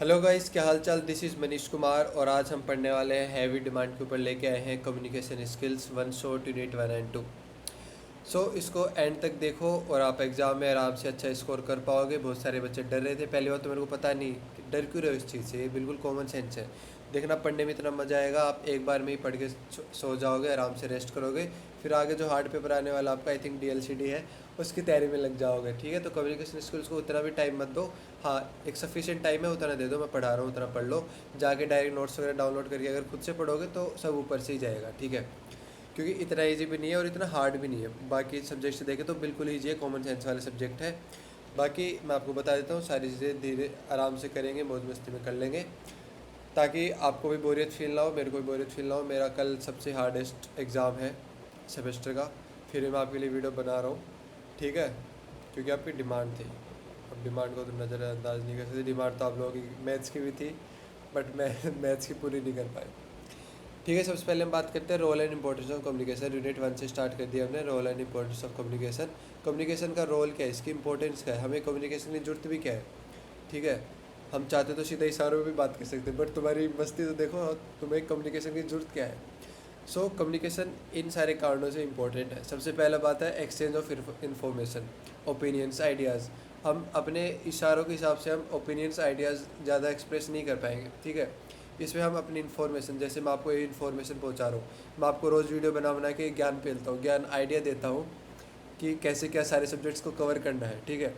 Hello guys, क्या हाल चाल। This is Manish Kumar और आज हम पढ़ने वाले हैं हैवी डिमांड के ऊपर लेके आए हैं communication skills one short unit 1 and 2। इसको एंड तक देखो और आप एग्ज़ाम में आराम से अच्छा स्कोर कर पाओगे। बहुत सारे बच्चे डर रहे थे, पहली बार तो मेरे को पता नहीं कि डर क्यों रहे हो इस चीज़ से। ये बिल्कुल कॉमन सेंस है। देखना, पढ़ने में इतना मज़ा आएगा, आप एक बार में ही पढ़ के सो जाओगे, आराम से रेस्ट करोगे। फिर आगे जो हार्ड पेपर आने वाला आपका, आई थिंक डीएलसीडी है, उसकी तैयारी में लग जाओगे। ठीक है, तो कम्युनिकेशन स्किल्स को उतना भी टाइम मत दो। हाँ, एक सफिशिएंट टाइम है उतना दे दो। मैं पढ़ा रहा हूँ उतना पढ़ लो। जाके डायरेक्ट नोट्स वगैरह डाउनलोड करके अगर खुद से पढ़ोगे तो सब ऊपर से ही जाएगा। ठीक है, क्योंकि इतना इजी भी नहीं है और इतना हार्ड भी नहीं है। बाकी सब्जेक्ट से देखें तो बिल्कुल ईजी है, कॉमन सेंस वाले सब्जेक्ट है। बाकी मैं आपको बता देता हूँ, सारी चीज़ें धीरे आराम से करेंगे, मौज मस्ती में कर लेंगे, ताकि आपको भी बोरियत फील ना हो, मेरे को भी बोरियत फील ना हो। मेरा कल सबसे हार्डेस्ट एग्ज़ाम है सेमेस्टर का, फिर मैं आपके लिए वीडियो बना रहा हूँ। ठीक है, क्योंकि आपकी डिमांड थी। अब डिमांड को तो नज़रअंदाज नहीं कर सकते। डिमांड तो आप लोगों की मैथ्स की भी थी, बट मैं मैथ्स की पूरी नहीं कर पाई। ठीक है, सबसे पहले हम बात करते हैं role and importance of communication. Unit 1 से स्टार्ट कर दिया हमने, role and importance of communication. Communication का रोल क्या है, इसकी इंपॉर्टेंस क्या है, हमें कम्युनिकेशन की जरूरत भी क्या है। ठीक है, हम चाहते तो सीधा इशारों में भी बात कर सकते हैं, बट तुम्हारी मस्ती तो देखो, तुम्हें कम्युनिकेशन की जरूरत क्या है। कम्युनिकेशन इन सारे कारणों से इम्पोर्टेंट है। सबसे पहला बात है exchange of information, opinions, ideas. हम अपने इशारों के हिसाब से हम ओपिनियंस, आइडियाज़ ज़्यादा एक्सप्रेस नहीं कर पाएंगे। ठीक है, इसमें हम अपनी इन्फॉर्मेशन, जैसे मैं आपको ये इन्फॉर्मेशन पहुंचा रहा हूँ, मैं आपको रोज़ वीडियो बना बना के ज्ञान फैलता हूँ, ज्ञान आइडिया देता हूँ कि कैसे क्या सारे सब्जेक्ट्स को कवर करना है। ठीक है,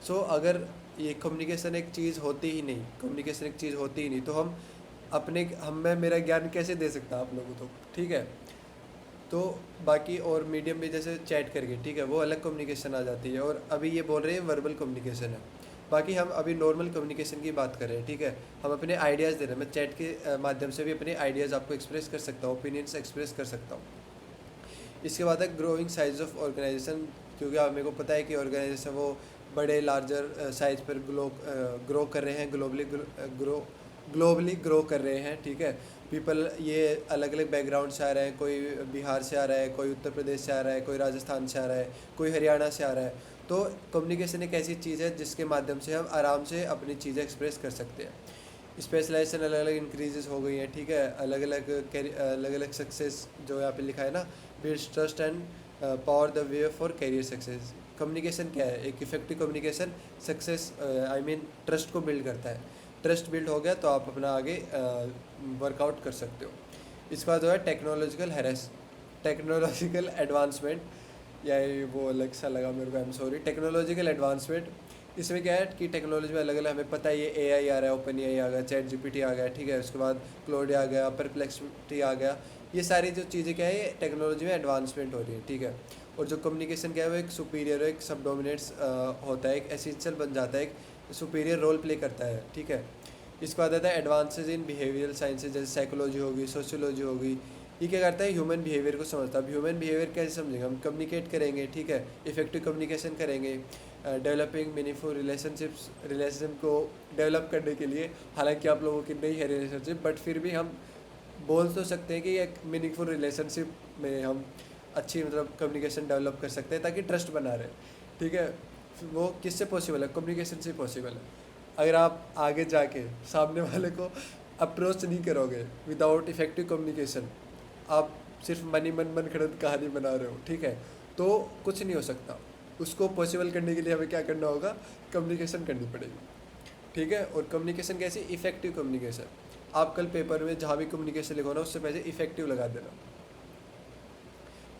अगर ये कम्युनिकेशन एक चीज़ होती ही नहीं, कम्युनिकेशन एक चीज़ होती ही नहीं, तो हम अपने हम मैं मेरा ज्ञान कैसे दे सकता आप लोगों को। ठीक है, तो बाकी और मीडियम भी जैसे चैट करके, ठीक है, वो अलग कम्युनिकेशन आ जाती है। और अभी ये बोल रहे हैं वर्बल कम्युनिकेशन है। बाकी हम अभी नॉर्मल कम्युनिकेशन की बात कर रहे हैं। ठीक है, हम अपने आइडियाज़ दे रहे हैं। मैं चैट के माध्यम से भी अपने आइडियाज़ आपको एक्सप्रेस कर सकता हूँ, ओपिनियंस एक्सप्रेस कर सकता हूँ। इसके बाद है ग्रोइंग साइज ऑफ ऑर्गेनाइजेशन, क्योंकि आप मेरे को पता है कि ऑर्गेनाइजेशन वो बड़े लार्जर साइज पर ग्रो कर रहे हैं, ग्लोबली ग्रो कर रहे हैं। ठीक है, पीपल ये अलग अलग बैकग्राउंड से आ रहे हैं, कोई बिहार से आ रहा है, कोई उत्तर प्रदेश से आ रहा है, कोई राजस्थान से आ रहा है, कोई हरियाणा से आ रहा है। तो कम्युनिकेशन एक ऐसी चीज़ है जिसके माध्यम से हम आराम से अपनी चीज़ें एक्सप्रेस कर सकते हैं। स्पेशलाइजेशन अलग अलग इंक्रीजेस हो गई हैं। ठीक है, अलग अलग सक्सेस जो यहाँ पे लिखा है ना, builds trust and power the way for career success. Communication क्या है, एक effective communication success I mean trust को बिल्ड करता है। ट्रस्ट बिल्ड हो गया तो आप अपना आगे वर्कआउट कर सकते हो। इसके बाद जो है टेक्नोलॉजिकल एडवांसमेंट, या ये वो अलग सा लगा मेरे को, आई एम सॉरी। टेक्नोलॉजिकल एडवांसमेंट, इसमें क्या है कि टेक्नोलॉजी में अलग अलग, हमें पता है ये एआई आ रहा है, ओपन एआई आ गया, चैट जीपीटी आ गया। ठीक है, उसके बाद क्लोड आ गया, परप्लेक्सिटी आ गया। ये सारी जो चीज़ें क्या है, ये टेक्नोलॉजी में एडवांसमेंट हो रही है। ठीक है, और जो कम्युनिकेशन क्या है वो एक सुपीरियर, एक सब डोमिनेट्स होता है, एक एसेंशियल बन जाता है, एक सुपीरियर रोल प्ले करता है। ठीक है, इसके बाद आता है एडवांसेज इन बिहेवियरल साइंसेज, जैसे साइकोलॉजी होगी, सोशियोलॉजी होगी। ये क्या करता है, ह्यूमन बिहेवियर को समझता है। अब ह्यूमन बिहेवियर कैसे समझेंगे, हम कम्युनिकेट करेंगे। ठीक है, इफेक्टिव कम्युनिकेशन करेंगे, डेवलपिंग मीनिंगफुल रिलेशनशिप को डेवलप करने के लिए। हालांकि आप लोगों की नहीं है रिलेशनशिप, बट फिर भी हम बोल तो सकते हैं कि एक मीनिंगफुल रिलेशनशिप में हम अच्छी मतलब कम्युनिकेशन डेवलप कर सकते हैं, ताकि ट्रस्ट बना रहे। ठीक है, वो किससे पॉसिबल है, कम्युनिकेशन से पॉसिबल है। अगर आप आगे जाके सामने वाले को अप्रोच नहीं करोगे विदाउट इफेक्टिव कम्युनिकेशन, आप सिर्फ मन खड़त कहानी बना रहे हो। ठीक है, तो कुछ नहीं हो सकता। उसको पॉसिबल करने के लिए हमें क्या करना होगा, कम्युनिकेशन करनी पड़ेगी। ठीक है, और कम्युनिकेशन कैसी, इफेक्टिव कम्युनिकेशन। आप कल पेपर में जहाँ भी कम्युनिकेशन लिखो ना, उससे पहले इफेक्टिव लगा देना।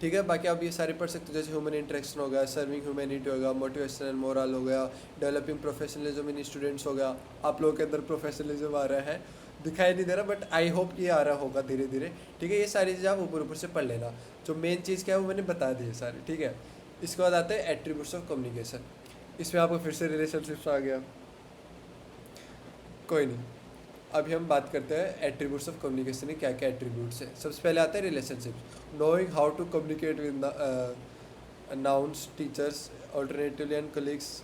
ठीक है, बाकी आप ये सारे पढ़ सकते हो, जैसे ह्यूमन इंटरेक्शन हो गया, सर्विंग ह्यूमैनिटी हो गया, मोटिवेशन एंड मोरल हो गया, डेवलपिंग प्रोफेशनलिज्म इन स्टूडेंट्स हो गया। आप लोगों के अंदर प्रोफेशनलिज्म आ रहा है, दिखाई नहीं दे रहा, बट आई होप ये आ रहा होगा धीरे धीरे। ठीक है, ये सारी चीज़ें आप ऊपर ऊपर से पढ़ लेना। जो मेन चीज़ क्या है वो मैंने बता दी है सारी। ठीक है, इसके बाद आता है एट्रीब्यूट्स ऑफ कम्युनिकेशन। इसमें आपको फिर से रिलेशनशिप्स आ गया, कोई नहीं। अभी हम बात करते हैं एट्रीब्यूट्स ऑफ कम्युनिकेशन के क्या क्या एट्रीब्यूट्स हैं। सबसे पहले आता है relationships, knowing how to communicate with nouns, teachers, alternatively and colleagues,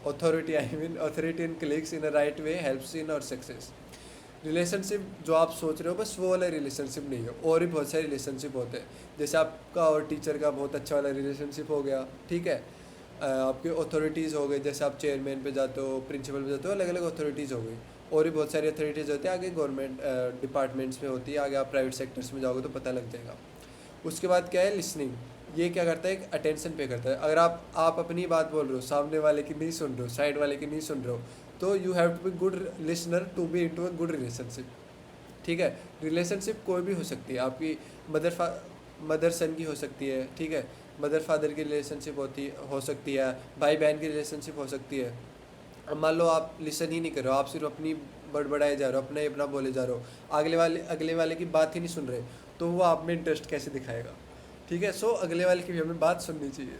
authority and colleagues in a right way helps in our success. Relationship जो आप सोच रहे हो बस वो वाला रिलेशनशिप नहीं है, और भी बहुत सारे रिलेशनशिप होते हैं। जैसे आपका और टीचर का बहुत अच्छा वाला रिलेशनशिप हो गया। ठीक है, आपके अथॉरिटीज़ हो गए, जैसे आप चेयरमैन पे जाते हो, प्रिंसिपल पे जाते हो, अलग अलग अथॉरिटीज़ हो गई। और भी बहुत सारी अथॉरिटीज़ होती है, आगे गवर्नमेंट डिपार्टमेंट्स में होती है, आगे आप प्राइवेट सेक्टर्स में जाओगे तो पता लग जाएगा। उसके बाद क्या है, लिसनिंग। ये क्या करता है, एक अटेंशन पे करता है। अगर आप अपनी बात बोल रहे हो, सामने वाले की नहीं सुन रहे हो, साइड वाले की नहीं सुन रहे हो, तो you have to be good listener to be into a good relationship. ठीक है, रिलेशनशिप कोई भी हो सकती है, आपकी मदर सन की हो सकती है, ठीक है, मदर फादर की रिलेशनशिप हो सकती है, भाई बहन की रिलेशनशिप हो सकती है। अब मान लो आप लिसन ही नहीं कर रहे हो, आप सिर्फ अपनी बड़बड़ाए जा रहे हो, अपना ही अपना बोले जा रहे हो, अगले वाले की बात ही नहीं सुन रहे, तो वो आप में इंटरेस्ट कैसे दिखाएगा। ठीक है, सो अगले वाले की भी हमें बात सुननी चाहिए।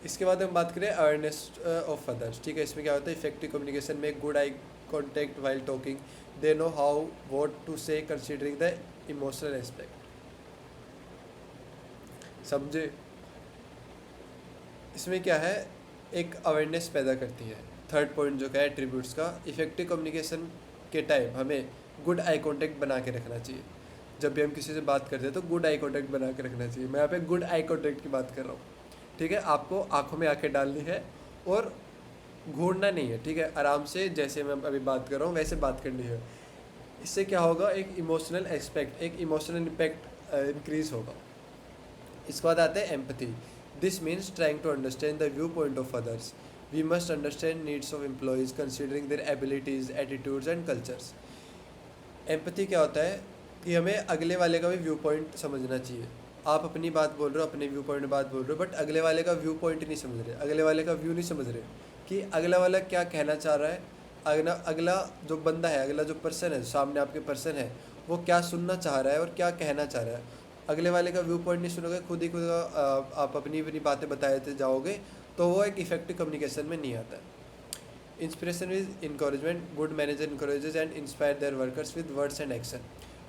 इसके बाद हम बात करें अवेयरनेस ऑफ अदर्स। ठीक है, इसमें क्या होता है, इफेक्टिव कम्युनिकेशन में good eye contact while talking, they know how what to say considering the emotional aspect. समझे, इसमें क्या है, एक अवेयरनेस पैदा करती है। थर्ड पॉइंट जो क्या है एट्रीब्यूट्स का, इफेक्टिव कम्युनिकेशन के टाइम हमें गुड आई कांटेक्ट बना के रखना चाहिए। जब भी हम किसी से बात करते हैं तो गुड आई कांटेक्ट बना के रखना चाहिए। मैं यहाँ पे गुड आई कांटेक्ट की बात कर रहा हूँ। ठीक है, आपको आंखों में आंखें डालनी है और घूरना नहीं है। ठीक है, आराम से जैसे मैं अभी बात कर रहा हूँ वैसे बात करनी है। इससे क्या होगा, एक इमोशनल एस्पेक्ट, एक इमोशनल इम्पैक्ट इंक्रीज होगा। इसके बाद आता है empathy. This means trying to understand the view point of others. We must understand needs of employees considering their abilities, attitudes and cultures. Empathy क्या होता है कि हमें अगले वाले का भी व्यू पॉइंट समझना चाहिए। आप अपनी बात बोल रहे हो, अपने व्यू पॉइंट में बात बोल रहे हो, बट अगले वाले का व्यू पॉइंट नहीं समझ रहे, अगले वाले का व्यू नहीं समझ रहे कि अगला वाला क्या कहना चाह रहा है। अगला जो बंदा है, अगला जो पर्सन है, सामने आपके पर्सन है, वो क्या सुनना चाह रहा है और क्या कहना चाह रहा है। अगले वाले का व्यू पॉइंट नहीं सुनोगे, खुद ही खुद आप अपनी अपनी बातें बताते जाओगे, तो वो एक इफेक्टिव कम्युनिकेशन में नहीं आता है। Inspiration is encouragement. Good manager encourages and inspire their workers with words and action.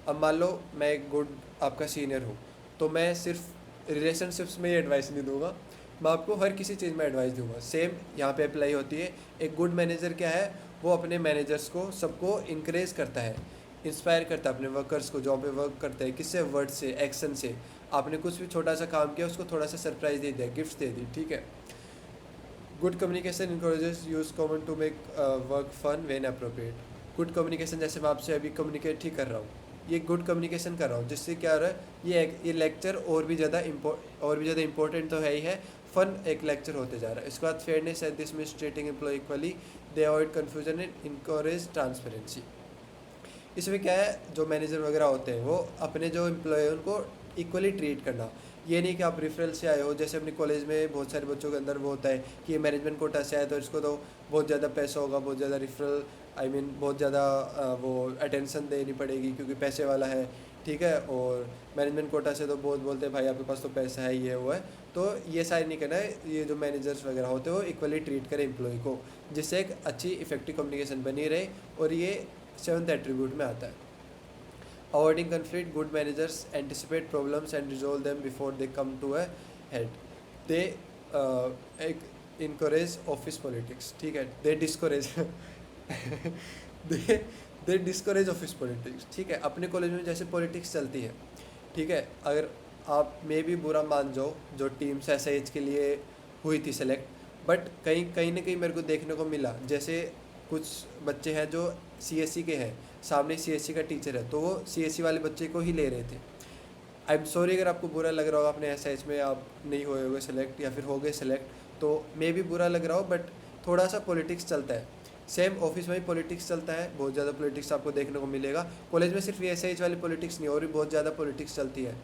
अब मान लो मैं एक गुड आपका सीनियर हूँ, तो मैं सिर्फ रिलेशनशिप्स में ही एडवाइस नहीं दूंगा, मैं आपको हर किसी चीज़ में एडवाइस दूंगा। सेम यहाँ पे अप्लाई होती है। एक गुड मैनेजर क्या है, वो अपने मैनेजर्स को, सबको इंकरेज करता है, इंस्पायर करता है अपने वर्कर्स को, जॉब पे वर्क करते हैं, किससे, वर्ड से, एक्शन से। आपने कुछ भी छोटा सा काम किया, उसको थोड़ा सा सरप्राइज दे दिया, गिफ्ट दे दी। ठीक है, good communication encourages use common to make work fun when appropriate. Good communication, जैसे मैं आपसे अभी कम्युनिकेट ही कर रहा हूँ, ये गुड कम्युनिकेशन कर रहा हूँ, जिससे क्या हो रहा है, ये लेक्चर और भी ज़्यादा इंपॉर्टेंट तो है ही है, फन एक लेक्चर होते जा रहा है। इसके बाद fairness at this means treating employee equally, they avoid confusion and encourage transparency. इसमें क्या है, जो मैनेजर वगैरह होते हैं वो अपने जो एम्प्लॉय हैं उनको इक्वली ट्रीट करना। ये नहीं कि आप रेफरल से आए हो, जैसे अपने कॉलेज में बहुत सारे बच्चों के अंदर वो होता है कि ये मैनेजमेंट कोटा से आया तो इसको तो बहुत ज़्यादा पैसा होगा, बहुत ज़्यादा रेफरल, बहुत ज़्यादा वो अटेंशन देनी पड़ेगी क्योंकि पैसे वाला है। ठीक है, और मैनेजमेंट कोटा से तो बहुत बोलते हैं भाई आपके पास तो पैसा है, ये वो है। तो ये सारी नहीं करना है, ये जो मैनेजर्स वगैरह होते हैं वो इक्वली ट्रीट करें एम्प्लॉय को, जिससे एक अच्छी इफेक्टिव कम्युनिकेशन बनी रहे। और ये 7th एट्रीब्यूट में आता है। Avoiding conflict, good managers anticipate problems and resolve them before they come to a head. They एक इनकरेज ऑफिस पॉलिटिक्स। ठीक है, they discourage they they discourage office politics. ठीक है, अपने कॉलेज में जैसे पॉलिटिक्स चलती है, ठीक है, अगर आप में भी बुरा मान जाओ, जो टीम्स एसआईएच के लिए हुई थी सेलेक्ट, बट कहीं कहीं ना कहीं मेरे को देखने को मिला, जैसे कुछ बच्चे हैं जो सीएससी के हैं, सामने सीएससी का टीचर है, तो वो सीएससी वाले बच्चे को ही ले रहे थे। आई एम सॉरी अगर आपको बुरा लग रहा होगा, अपने एसआईएच में आप नहीं हुए होगे सेलेक्ट या फिर हो गए सेलेक्ट, तो मे भी बुरा लग रहा हो, बट थोड़ा सा पॉलिटिक्स चलता है। सेम ऑफिस में भी पॉलिटिक्स चलता है, बहुत ज़्यादा पॉलिटिक्स आपको देखने को मिलेगा। कॉलेज में सिर्फ ये एसआईएच वाली पॉलिटिक्स नहीं, और भी बहुत ज़्यादा पॉलिटिक्स चलती है।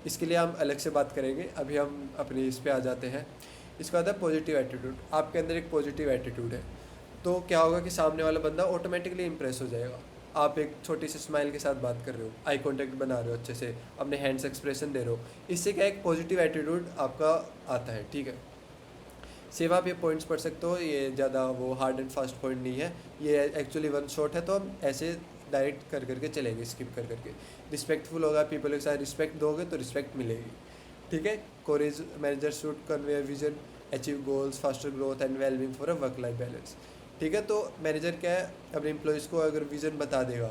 इसके लिए हम अलग से बात करेंगे, अभी हम अपनी इस पे आ जाते हैं। इसका आता है पॉजिटिव एटीट्यूड। आपके अंदर एक पॉजिटिव एटीट्यूड है तो क्या होगा कि सामने वाला बंदा ऑटोमेटिकली इंप्रेस हो जाएगा। आप एक छोटी सी स्माइल के साथ बात कर रहे हो, आई कांटेक्ट बना रहे हो, अच्छे से अपने हैंड्स एक्सप्रेशन दे रहे हो, इससे क्या एक पॉजिटिव एटीट्यूड आपका आता है। ठीक है, सिर्फ आप ये पॉइंट्स पढ़ सकते हो, ये ज़्यादा वो हार्ड एंड फास्ट पॉइंट नहीं है, ये एक्चुअली वन शॉट है, तो हम ऐसे डायरेक्ट कर करके चलेंगे, स्किप कर करके। रिस्पेक्टफुल होगा, पीपल के साथ रिस्पेक्ट दोगे तो रिस्पेक्ट मिलेगी। ठीक है, courage manager should convey vision, achieve goals, foster growth and wellbeing for a work life balance. ठीक है, तो मैनेजर क्या है, अपने एम्प्लॉयज़ को अगर विज़न बता देगा,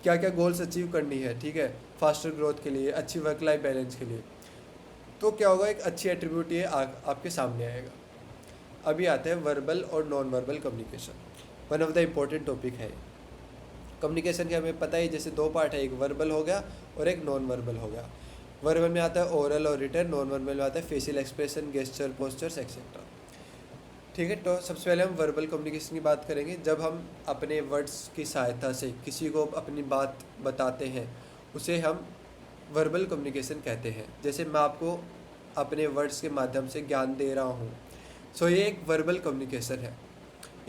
क्या क्या गोल्स अचीव करनी है, ठीक है, फास्टर ग्रोथ के लिए, अच्छी वर्क लाइफ बैलेंस के लिए, तो क्या होगा, एक अच्छी एट्रीब्यूट ये आपके सामने आएगा। अभी आते हैं वर्बल और non verbal communication. One of the important topic है कम्युनिकेशन के। हमें पता है जैसे दो पार्ट है, एक वर्बल हो गया और एक नॉन वर्बल हो गया। वर्बल में आता है ओरल और रिटन, नॉन वर्बल में आता है facial expression, gesture, postures etcetera. ठीक है, तो सबसे पहले हम वर्बल कम्युनिकेशन की बात करेंगे। जब हम अपने वर्ड्स की सहायता से किसी को अपनी बात बताते हैं उसे हम वर्बल कम्युनिकेशन कहते हैं। जैसे मैं आपको अपने वर्ड्स के माध्यम से ज्ञान दे रहा हूँ, सो ये एक वर्बल कम्युनिकेशन है।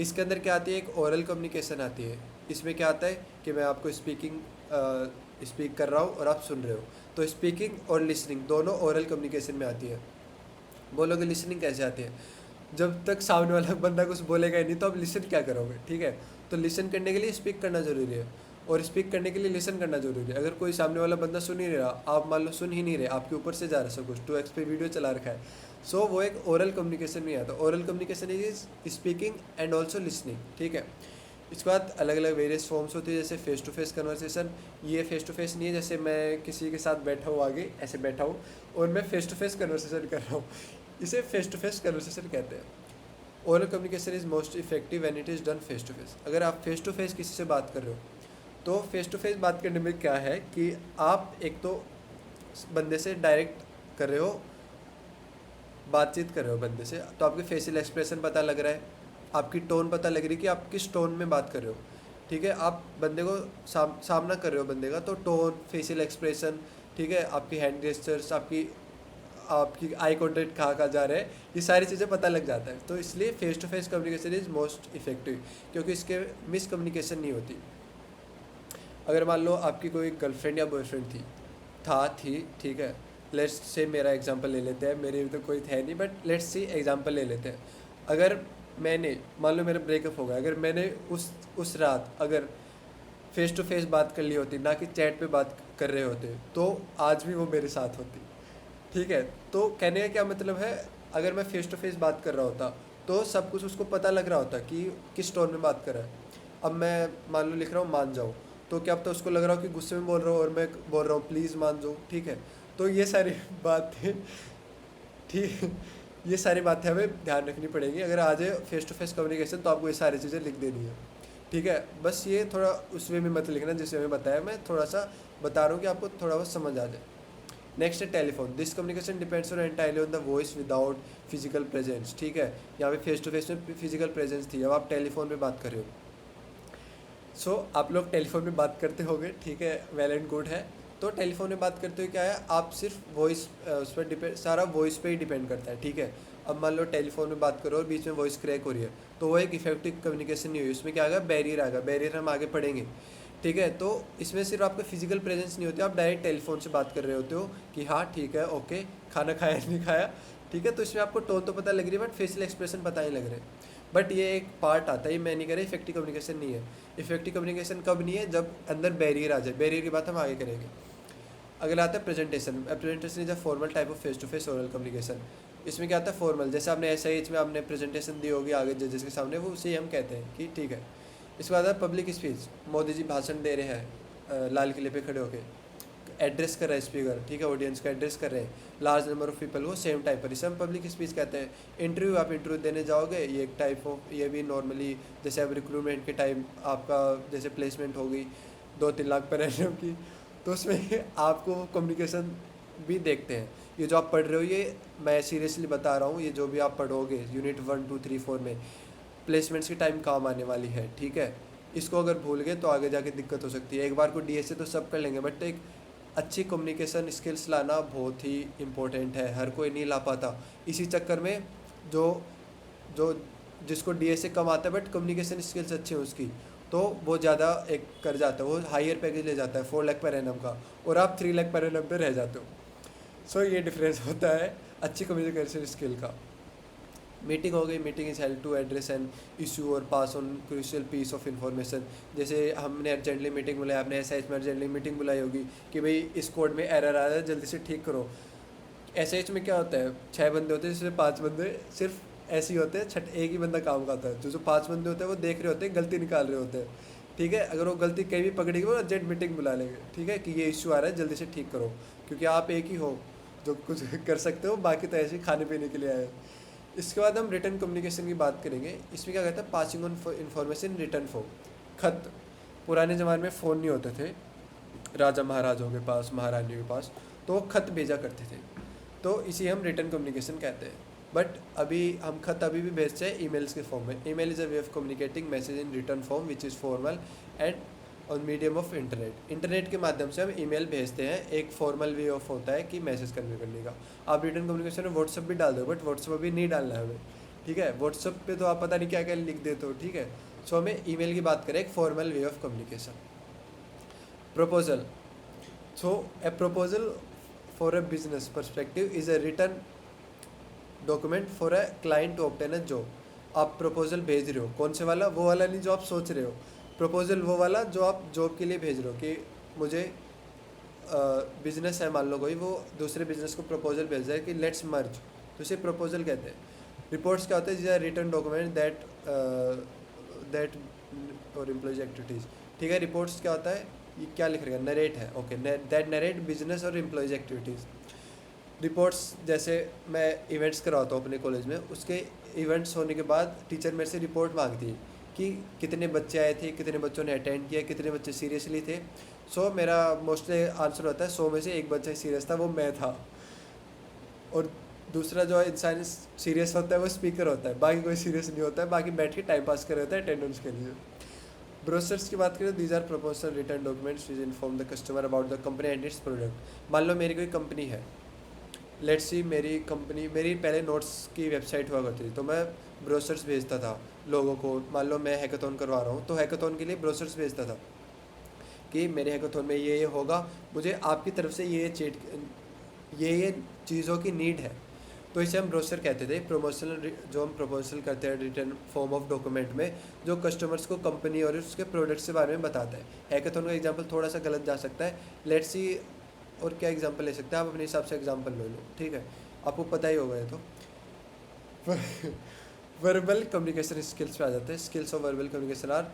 इसके अंदर क्या आती है, एक ओरल कम्युनिकेशन आती है। इसमें क्या आता है कि मैं आपको स्पीक कर रहा हूँ और आप सुन रहे हो, तो स्पीकिंग और लिसनिंग दोनों ओरल कम्युनिकेशन में आती है। बोलोगे लिसनिंग कैसे आती है, जब तक सामने वाला बंदा कुछ बोलेगा ही नहीं तो आप लिसन क्या करोगे। ठीक है, तो लिसन करने के लिए स्पीक करना ज़रूरी है और स्पीक करने के लिए लिसन करना ज़रूरी है। अगर कोई सामने वाला बंदा सुन ही नहीं रहा, आप मान लो सुन ही नहीं रहे, आपके ऊपर से जा रहा है सब कुछ, 2x पे वीडियो चला रखा है, सो वो एक ओरल कम्युनिकेशन में आता है। Oral communication is speaking and also listening. ठीक है, इसके बाद अलग अलग वेरियस फॉर्म्स होती है, जैसे फेस टू फेस कन्वर्सेशन। ये फेस टू फेस नहीं है, जैसे मैं किसी के साथ बैठा हूँ, आगे ऐसे बैठा हूँ और मैं फेस टू फेस कन्वर्सेशन कर रहा हूँ, इसे फेस टू फेस कन्वर्सेशन कहते हैं। Oral communication is most effective when it is done face to face. अगर आप फेस टू फेस किसी से बात कर रहे हो, तो फेस टू फेस बात करने में क्या है कि आप एक तो बंदे से डायरेक्ट कर रहे हो, बातचीत कर रहे हो बंदे से, तो आपके फेशियल एक्सप्रेशन पता लग रहा है, आपकी टोन पता लग रही है कि आप किस टोन में बात कर रहे हो। ठीक है, आप बंदे को सामना कर रहे हो बंदे का, तो टोन, फेशियल एक्सप्रेशन, ठीक है, आपकी हैंड जेस्चर्स, आपकी आपकी आई कॉन्टेक्ट कहाँ जा रहा है, ये सारी चीज़ें पता लग जाता है। तो इसलिए face to face communication is most effective, क्योंकि इसके मिसकम्युनिकेशन नहीं होती। अगर मान लो आपकी कोई गर्लफ्रेंड या बॉयफ्रेंड थी, ठीक है, लेट्स से मेरा एग्जांपल ले लेते हैं, मेरे तो कोई है नहीं, बट लेट्स सी एग्जांपल ले लेते हैं। अगर मैंने, मान लो मेरा ब्रेकअप हो गया, अगर मैंने उस रात अगर फेस टू फेस बात कर ली होती, ना कि चैट पे बात कर रहे होते, तो आज भी वो मेरे साथ होती। ठीक है, तो कहने का क्या मतलब है, अगर मैं फेस टू फेस बात कर रहा होता तो सब कुछ उसको पता लग रहा होता कि किस टोन में बात कर रहा है। अब मैं मान लो लिख रहा हूँ मान जाओ, तो क्या अब तो उसको लग रहा हो कि गुस्से में बोल रहा हूँ और मैं बोल रहा हूँ प्लीज़ मान जाओ। ठीक है, तो ये सारी बातें, ठीक, ये सारी बातें हमें ध्यान रखनी पड़ेगी। अगर आ जाए फेस टू फेस कम्युनिकेशन तो आपको ये सारी चीज़ें लिख देनी है। ठीक है, बस ये थोड़ा उस वे में मत लिखना जिससे हमें बताया, मैं थोड़ा सा बता रहा हूँ कि आपको थोड़ा बहुत समझ आ जाए। नेक्स्ट है telephone. This communication depends on entirely on the voice without physical presence. ठीक है, यहाँ पे फेस टू फेस में फिजिकल प्रेजेंस थी, अब आप टेलीफोन में बात कर रहे हो। सो आप लोग टेलीफोन में बात करते होंगे, ठीक है, वेल एंड गुड है। तो टेलीफोन में बात करते हुए क्या है, आप सिर्फ वॉइस उस पर डिपेंड, सारा वॉइस पे ही डिपेंड करता है। ठीक है, अब मान लो टेलीफोन में बात करो और बीच में वॉइस क्रैक हो रही है, तो वो एक इफेक्टिव कम्युनिकेशन नहीं हुई, उसमें क्या आएगा, बैरियर आएगा। बैरियर हम आगे पढ़ेंगे। ठीक है, तो इसमें सिर्फ आपका फिजिकल प्रेजेंस नहीं होती, आप डायरेक्ट टेलीफोन से बात कर रहे होते हो कि हाँ ठीक है, ओके, खाना खाया नहीं खाया। ठीक है, तो इसमें आपको टोन तो पता लग रही है बट फेशियल एक्सप्रेशन पता नहीं लग रहे। बट ये एक पार्ट आता है, मैं नहीं कह रहा इफेक्टिव कम्युनिकेशन नहीं है। इफेक्टिव कम्युनिकेशन कब नहीं है, जब अंदर बैरियर आ जाए। बैरियर की बात हम आगे करेंगे। अगला आता है presentation. Presentation is a formal type of face to face oral communication. इसमें क्या आता है, फॉर्मल, जैसे आपने SIH में आपने प्रेजेंटेशन दी होगी आगे जजेस के सामने, वो उसे हम कहते हैं कि ठीक है। इसके बाद है पब्लिक स्पीच। मोदी जी भाषण दे रहे हैं लाल किले पे खड़े होकर, एड्रेस कर रहा है स्पीकर, ठीक है, ऑडियंस का एड्रेस कर रहे हैं लार्ज नंबर ऑफ पीपल को सेम टाइप पर, इसे हम पब्लिक स्पीच कहते हैं। इंटरव्यू, आप इंटरव्यू देने जाओगे, ये एक टाइप ऑफ, ये भी नॉर्मली जैसे अब रिक्रूटमेंट के टाइम आपका जैसे प्लेसमेंट होगी 2-3 लाख पर एनम की, तो उसमें आपको कम्युनिकेशन भी देखते हैं। ये जो आप पढ़ रहे हो, ये मैं सीरियसली बता रहा हूँ, ये जो भी आप पढ़ोगे यूनिट 1, 2, 3, 4 में प्लेसमेंट्स की टाइम काम आने वाली है। ठीक है, इसको अगर भूल गए तो आगे जाके दिक्कत हो सकती है। एक बार को DSA तो सब कर लेंगे, बट एक अच्छी कम्युनिकेशन स्किल्स लाना बहुत ही इम्पोर्टेंट है, हर कोई नहीं ला पाता। इसी चक्कर में जो जो जिसको DSA कम आता है बट कम्युनिकेशन स्किल्स अच्छी है उसकी, तो वो ज़्यादा एक कर जाता है, वो हायर पैकेज ले जाता है 4 लाख पर एनम का, और आप 3 लाख पर एनम पे रह जाते हो। सो ये डिफरेंस होता है अच्छी कम्युनिकेशन स्किल का। मीटिंग हो गई। Meeting is held to address an issue और pass on crucial piece of information. जैसे हमने अर्जेंटली मीटिंग बुलाई, आपने SIH में अर्जेंटली मीटिंग बुलाई होगी कि भाई इस कोड में एरर आ रहा है, जल्दी से ठीक करो। SIH में क्या होता है, 6 बंदे होते हैं जिसमें 5 बंदे सिर्फ ऐसे ही होते हैं, एक ही बंदा काम करता है। जो 5 बंदे होते हैं वो देख रहे होते हैं, गलती निकाल रहे होते हैं। ठीक है, अगर वो गलती कहीं भी पकड़ेगी वो अर्जेंट मीटिंग बुला लेंगे, ठीक है, कि ये इशू आ रहा है जल्दी से ठीक करो, क्योंकि आप एक ही हो। जो कुछ कर सकते हो, बाकी तो ऐसे ही खाने पीने के लिए आए। इसके बाद हम रिटर्न कम्युनिकेशन की बात करेंगे। इसमें क्या कहता है, passing on information return form. खत, पुराने ज़माने में फ़ोन नहीं होते थे राजा महाराजाओं के पास, महारानियों के पास, तो वो खत भेजा करते थे, तो इसे हम रिटर्न कम्युनिकेशन कहते हैं। बट अभी हम खत अभी भी भेजते हैं ईमेल्स के फॉर्म में। Email is a way of communicating message in written form which is formal and on medium of internet. Internet के माध्यम से हम ईमेल भेजते हैं, एक फॉर्मल वे ऑफ होता है कि मैसेज करने का। आप रिटर्न कम्युनिकेशन में व्हाट्सअप भी डाल दो, बट व्हाट्सअप अभी नहीं डालना है हमें, ठीक है। व्हाट्सअप पे तो आप पता नहीं क्या क्या लिख देते हो, ठीक है। सो हमें ईमेल की बात करें, एक formal way of communication. Proposal, so a proposal for a business perspective is a written document for a client to obtain a job. आप प्रपोजल भेज रहे हो, कौन से वाला, वो वाला नहीं जो आप सोच रहे हो। प्रपोजल वो वाला जो आप जॉब के लिए भेज रहे हो, कि मुझे बिजनेस है मान लो कोई, वो दूसरे बिजनेस को प्रपोजल भेज रहा है कि लेट्स मर्ज, तो इसे प्रपोजल कहते हैं। रिपोर्ट्स क्या होता है, जी रिटर्न डॉक्यूमेंट दैट और एम्प्लॉयज एक्टिविटीज़, ठीक है। रिपोर्ट्स क्या होता है, ये क्या लिख रहा है, नरेट है, ओके, दैट नरेट बिजनेस और एम्प्लॉयज एक्टिविटीज़। रिपोर्ट्स, जैसे मैं इवेंट्स करवाता हूँ अपने कॉलेज में, उसके इवेंट्स होने के बाद टीचर मेरे से रिपोर्ट मांगती है कि कितने बच्चे आए थे, कितने बच्चों ने अटेंड किया, कितने बच्चे सीरियसली थे। सो मेरा मोस्टली आंसर होता है 100 में से एक बच्चा सीरियस था, वो मैं था। और दूसरा जो इंसान सीरियस होता है वो स्पीकर होता है, बाकी कोई सीरियस नहीं होता है, बाकी बैठ के टाइम पास कर रहे होता है अटेंडेंस के लिए। ब्रोशर्स की बात करें, these are proposal written documents which inform the customer about the company and its product. मान लो मेरी कोई कंपनी है, लेट्स सी मेरी कंपनी, मेरी पहले नोट्स की वेबसाइट हुआ करती थी, तो मैं ब्रोशर्स भेजता था लोगों को। मान लो मैं हैकाथॉन करवा रहा हूँ, तो हैकाथॉन के लिए ब्रोशर्स भेजता था कि मेरे हैकाथॉन में ये होगा, मुझे आपकी तरफ से ये चीज़ों की नीड है, तो इसे हम ब्रोशर कहते थे। प्रमोशनल, जो हम प्रपोजल करते हैं रिटर्न फॉर्म ऑफ डॉक्यूमेंट में, जो कस्टमर्स को कंपनी और उसके प्रोडक्ट्स के बारे में बताता है। हैकाथॉन का एग्जांपल थोड़ा सा गलत जा सकता है, लेट्स सी, और क्या एग्जांपल ले सकते हैं, आप अपने हिसाब से एग्जांपल ले लो, ठीक है, आपको पता ही होगा ये तो। वर्बल कम्युनिकेशन स्किल्स पे आ जाते हैं। Skills of verbal communication are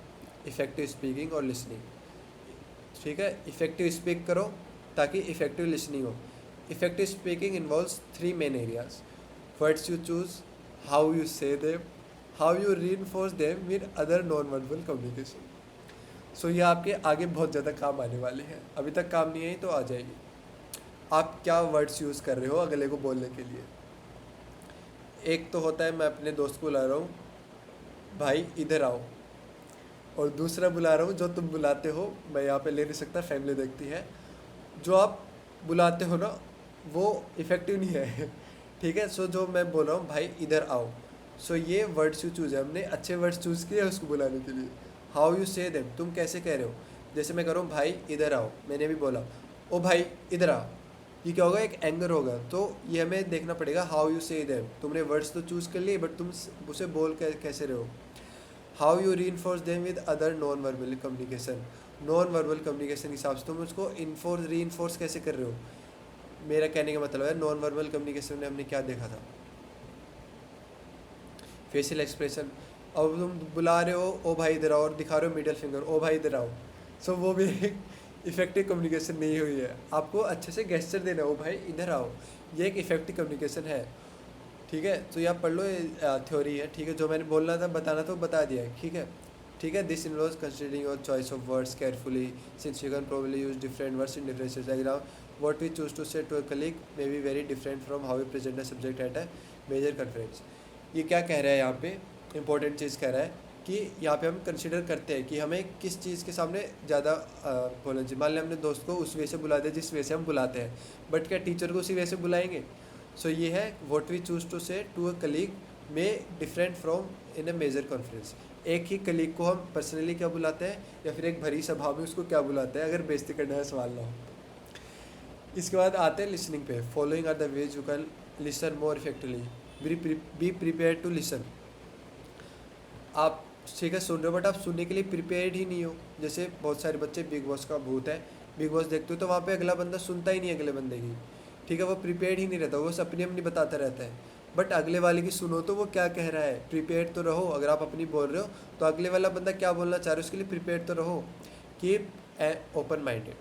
effective speaking और लिसनिंग, ठीक है। इफेक्टिव स्पीक करो ताकि इफेक्टिव लिसनिंग हो। Effective speaking involves 3 main areas, words you choose, how you say them, how you reinforce them with other non verbal communication. So ये आपके आगे बहुत ज़्यादा काम आने वाले हैं, अभी तक काम नहीं आई तो आ जाएगी। आप क्या वर्ड्स यूज़ कर रहे हो अगले को बोलने के लिए। एक तो होता है, मैं अपने दोस्त को बुला रहा हूँ, भाई इधर आओ, और दूसरा बुला रहा हूँ, जो तुम बुलाते हो, मैं यहाँ पे ले नहीं सकता, फैमिली देखती है, जो आप बुलाते हो ना वो इफ़ेक्टिव नहीं है, ठीक है। सो जो मैं बोल रहा हूँ, भाई इधर आओ, सो ये वर्ड्स यू चूज़ है, हमने अच्छे वर्ड्स चूज़ किए उसको बुलाने के लिए। हाउ यू से देम, तुम कैसे कह रहे हो, जैसे मैं कह रहा हूँ भाई इधर आओ, मैंने भी बोला ओ भाई इधर आ, ये क्या होगा, एक एंगर होगा, तो ये हमें देखना पड़ेगा हाउ यू से देम। तुमने वर्ड्स तो चूज़ कर लिए, बट तुम उसे बोल कैसे रहे हो। How you reinforce them with other non verbal communication, non verbal communication के हिसाब से तुम उसको रीइंफोर्स कैसे कर रहे हो। मेरा कहने का मतलब है, नॉन वर्बल कम्युनिकेशन में हमने क्या देखा था, फेशियल एक्सप्रेशन। अब तुम बुला रहे हो ओ भाई इधर आओ, और दिखा रहे हो मिडिल फिंगर, ओ भाई इधर आओ, सो वो भी इफेक्टिव कम्युनिकेशन नहीं हुई है। आपको अच्छे से गेस्चर देना, ओ भाई इधर आओ, ये एक इफेक्टिव कम्युनिकेशन है, ठीक है। तो ये आप पढ़ लो, ये थ्योरी है, ठीक है। जो मैंने बोलना था बताना तो बता दिया है, ठीक है, ठीक है। This involves considering your choice of words carefully since you can probably use different words in different exam. What we choose to say to a colleague may be very different from how we present a subject at a major conference. ये क्या कह रहा है यहाँ पे, important चीज़ कह रहा है कि यहाँ पे हम कंसिडर करते हैं कि हमें किस चीज़ के सामने ज़्यादा बोलना चाहिए। मान लें हमने दोस्त को उस वे से बुला दिया जिस वे से हम बुलाते हैं, बट क्या टीचर को उसी वे से बुलाएंगे। सो ये है what we choose to say to a colleague may different from in a major conference. एक ही कलीग को हम पर्सनली क्या बुलाते हैं, या फिर एक भरी सभा में उसको क्या बुलाते हैं, अगर बेइज्जती करना है सवाल ना हो। इसके बाद आते हैं लिसनिंग पे। Following are the ways you can listen more effectively, be prepare to listen. आप ठीक है सुन रहे हो, बट आप सुनने के लिए प्रिपेयर्ड ही नहीं हो। जैसे बहुत सारे बच्चे, बिग बॉस का भूत है, बिग बॉस देखते हो तो वहाँ पे अगला बंदा सुनता ही नहीं अगले बंदे की, ठीक है, वो प्रिपेयर्ड ही नहीं रहता, वो अपनी बताता रहता है। बट अगले वाले की सुनो तो वो क्या कह रहा है, प्रिपेयर्ड तो रहो। अगर आप अपनी बोल रहे हो तो अगले वाला बंदा क्या बोलना चाह रहे हो उसके लिए प्रिपेयर्ड तो रहो। Keep open minded.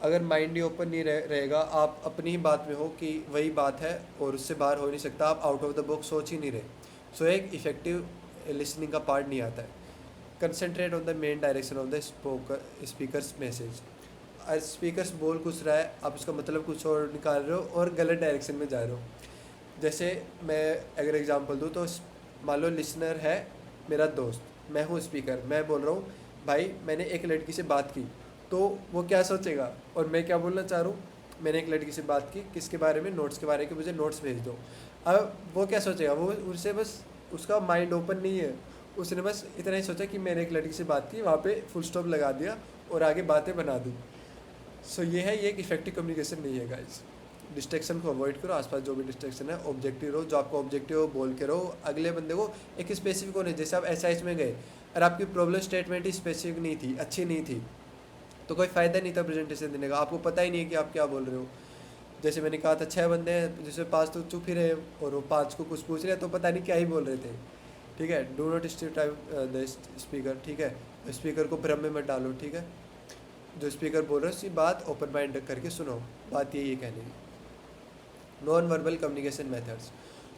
अगर माइंड ही ओपन नहीं रहेगा, आप अपनी ही बात में हो कि वही बात है और उससे बाहर हो नहीं सकता, आप आउट ऑफ द बॉक्स सोच ही नहीं रहे, सो एक इफेक्टिव लिसनिंग का पार्ट नहीं आता है। Concentrate on the main direction of the speakers message. Speakers बोल कुछ रहा है, आप उसका मतलब कुछ और निकाल रहे हो और गलत डायरेक्शन में जा रहे हो। जैसे मैं अगर एग्जांपल दूँ तो मान लो लिसनर है मेरा दोस्त, मैं हूँ स्पीकर, मैं बोल रहा हूँ भाई मैंने एक लड़की से बात की, तो वो क्या सोचेगा और मैं क्या बोलना चाह रहा हूँ, मैंने एक लड़की से बात की किसके बारे में, नोट्स के बारे में, कि मुझे नोट्स भेज दो। अब वो क्या सोचेगा, वो उससे बस उसका माइंड ओपन नहीं है, उसने बस इतना ही सोचा कि मैंने एक लड़की से बात की, वहाँ पे फुल स्टॉप लगा दिया और आगे बातें बना दी। सो ये है, ये एक इफेक्टिव कम्युनिकेशन नहीं है गाइस। डिस्ट्रैक्शन को अवॉइड करो, आसपास जो भी डिस्ट्रैक्शन है ऑब्जेक्टिव रहो, जो आपको ऑब्जेक्टिव हो बोल के रहो, अगले बंदे को एक स्पेसिफिक होने। जैसे आप एसआईएस में गए और आपकी प्रॉब्लम स्टेटमेंट ही स्पेसिफिक नहीं थी, अच्छी नहीं थी, तो कोई फ़ायदा नहीं था प्रेजेंटेशन देने का, आपको पता ही नहीं है कि आप क्या बोल रहे हो। जैसे मैंने कहा था 6 बंदे हैं जिसमें 5 तो चुप ही रहे और वो 5 को कुछ पूछ रहे तो पता नहीं क्या ही बोल रहे थे। ठीक है, do not stereotype the speaker. ठीक है, स्पीकर को भ्रम में मत डालो। ठीक है, जो स्पीकर बोल रहे हो उसकी बात ओपन माइंड करके सुनो, बात यही है कहने की। Non verbal communication methods.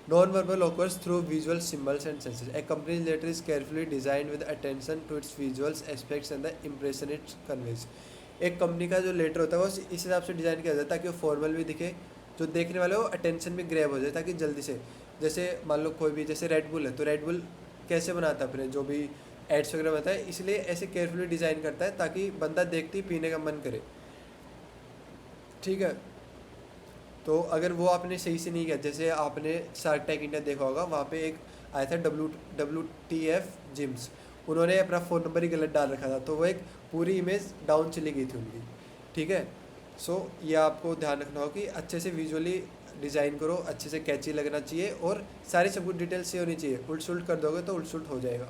Non verbal occurs through visual symbols and senses. A company's letter is carefully designed with attention to its visuals aspects and the impression it conveys. एक company का जो लेटर होता है वो इस हिसाब से design किया जाता है ताकि वो फॉर्मल भी दिखे, जो देखने वाले वो अटेंशन भी ग्रैब हो जाए ताकि जल्दी से। जैसे मान लो कोई भी, जैसे रेड बुल है तो रेड बुल कैसे बनाता है अपने जो भी एड्स वगैरह बनाता है, इसलिए ऐसे केयरफुली डिज़ाइन करता है ताकि बंदा देखते ही पीने का मन करे। ठीक है, तो अगर वो आपने सही से नहीं किया, जैसे आपने शार्क टैंक इंडिया देखा होगा, वहाँ पे एक आया था WTF जिम्स, उन्होंने अपना फ़ोन नंबर ही गलत डाल रखा था, तो वो एक पूरी इमेज डाउन चली गई थी उनकी। ठीक है, सो ये आपको ध्यान रखना हो कि अच्छे से विजुअली डिज़ाइन करो, अच्छे से कैची लगना चाहिए और सारी सब कुछ डिटेल्स से होनी चाहिए। उल्ट सुल्ट कर दोगे तो उल्ट सुल्ट हो जाएगा।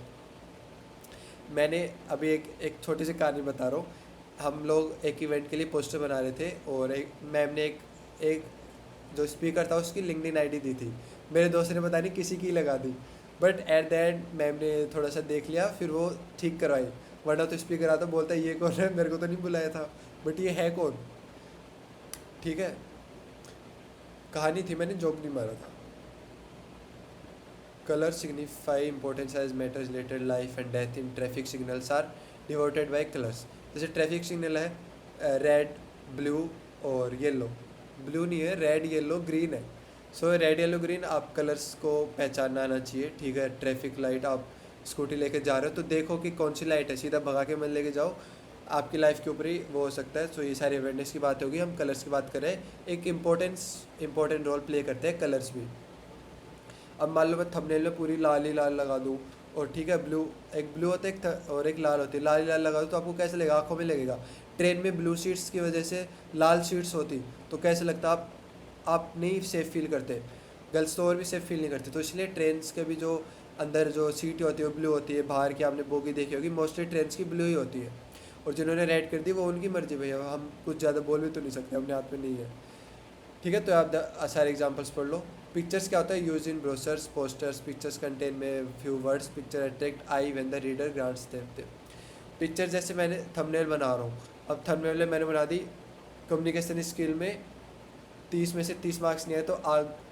मैंने अभी एक छोटी सी कहानी बता रहा हूँ। हम लोग एक इवेंट के लिए पोस्टर बना रहे थे और एक मैम ने एक जो स्पीकर था उसकी लिंक्डइन आईडी दी थी, मेरे दोस्त ने पता नहीं किसी की लगा दी, but at the end ma'am ने थोड़ा सा देख लिया, फिर वो ठीक करवाई। वरना तो स्पीकर आता बोलता ये कौन है, मेरे को तो नहीं बुलाया था, बट ये है कौन। ठीक है, कहानी थी, मैंने जोक नहीं मारा था। Colour signify importance as matters related life and death in traffic signals are devoted by colours. जैसे ट्रैफिक सिग्नल है रेड, ब्लू और येलो। ब्लू नहीं है, रेड येलो ग्रीन है। सो रेड येलो ग्रीन आप कलर्स को पहचानना आना चाहिए। ठीक है, ट्रैफिक लाइट, आप स्कूटी लेके जा रहे हो तो देखो कि कौन सी लाइट है, सीधा भगा के मत लेके जाओ, आपकी लाइफ के ऊपर ही वो हो सकता है। सो ये सारी अवेयरनेस की बात होगी। हम कलर्स की बात कर रहे हैं, एक इम्पोर्टेंट रोल प्ले करते हैं कलर्स भी। अब मान लो मैं थंबनेल में पूरी लाल ही लाल लगा दूँ और ठीक है एक ब्लू होता है और एक लाल होती है, लाल ही लाल लगा दूँ तो आपको कैसे लगेगा, आँखों में लगेगा। ट्रेन में ब्लू सीट्स की वजह से लाल सीट्स होती तो कैसे लगता, आप नहीं सेफ़ फील करते, गर्ल्स तो और भी सेफ़ फील नहीं करते। तो इसलिए ट्रेन्स के भी जो अंदर जो सीट होती है वो ब्लू होती है। बाहर की आपने बोगी देखी होगी, मोस्टली ट्रेन्स की ब्लू ही होती है। और जिन्होंने रेड कर दी वो उनकी मर्जी, भैया हम कुछ ज़्यादा बोल भी तो नहीं सकते, अपने हाथ में नहीं है। ठीक है, तो आप सारे एग्जांपल्स पढ़ लो। पिक्चर्स क्या होता है, use in brochures, posters. Pictures contain में few words, picture attract eye when the reader grants them. Picture जैसे मैंने थंबनेल बना रहा हूँ, अब थंबनेल मैंने बना दी, कम्युनिकेशन स्किल में 30 में से 30 मार्क्स नहीं आए तो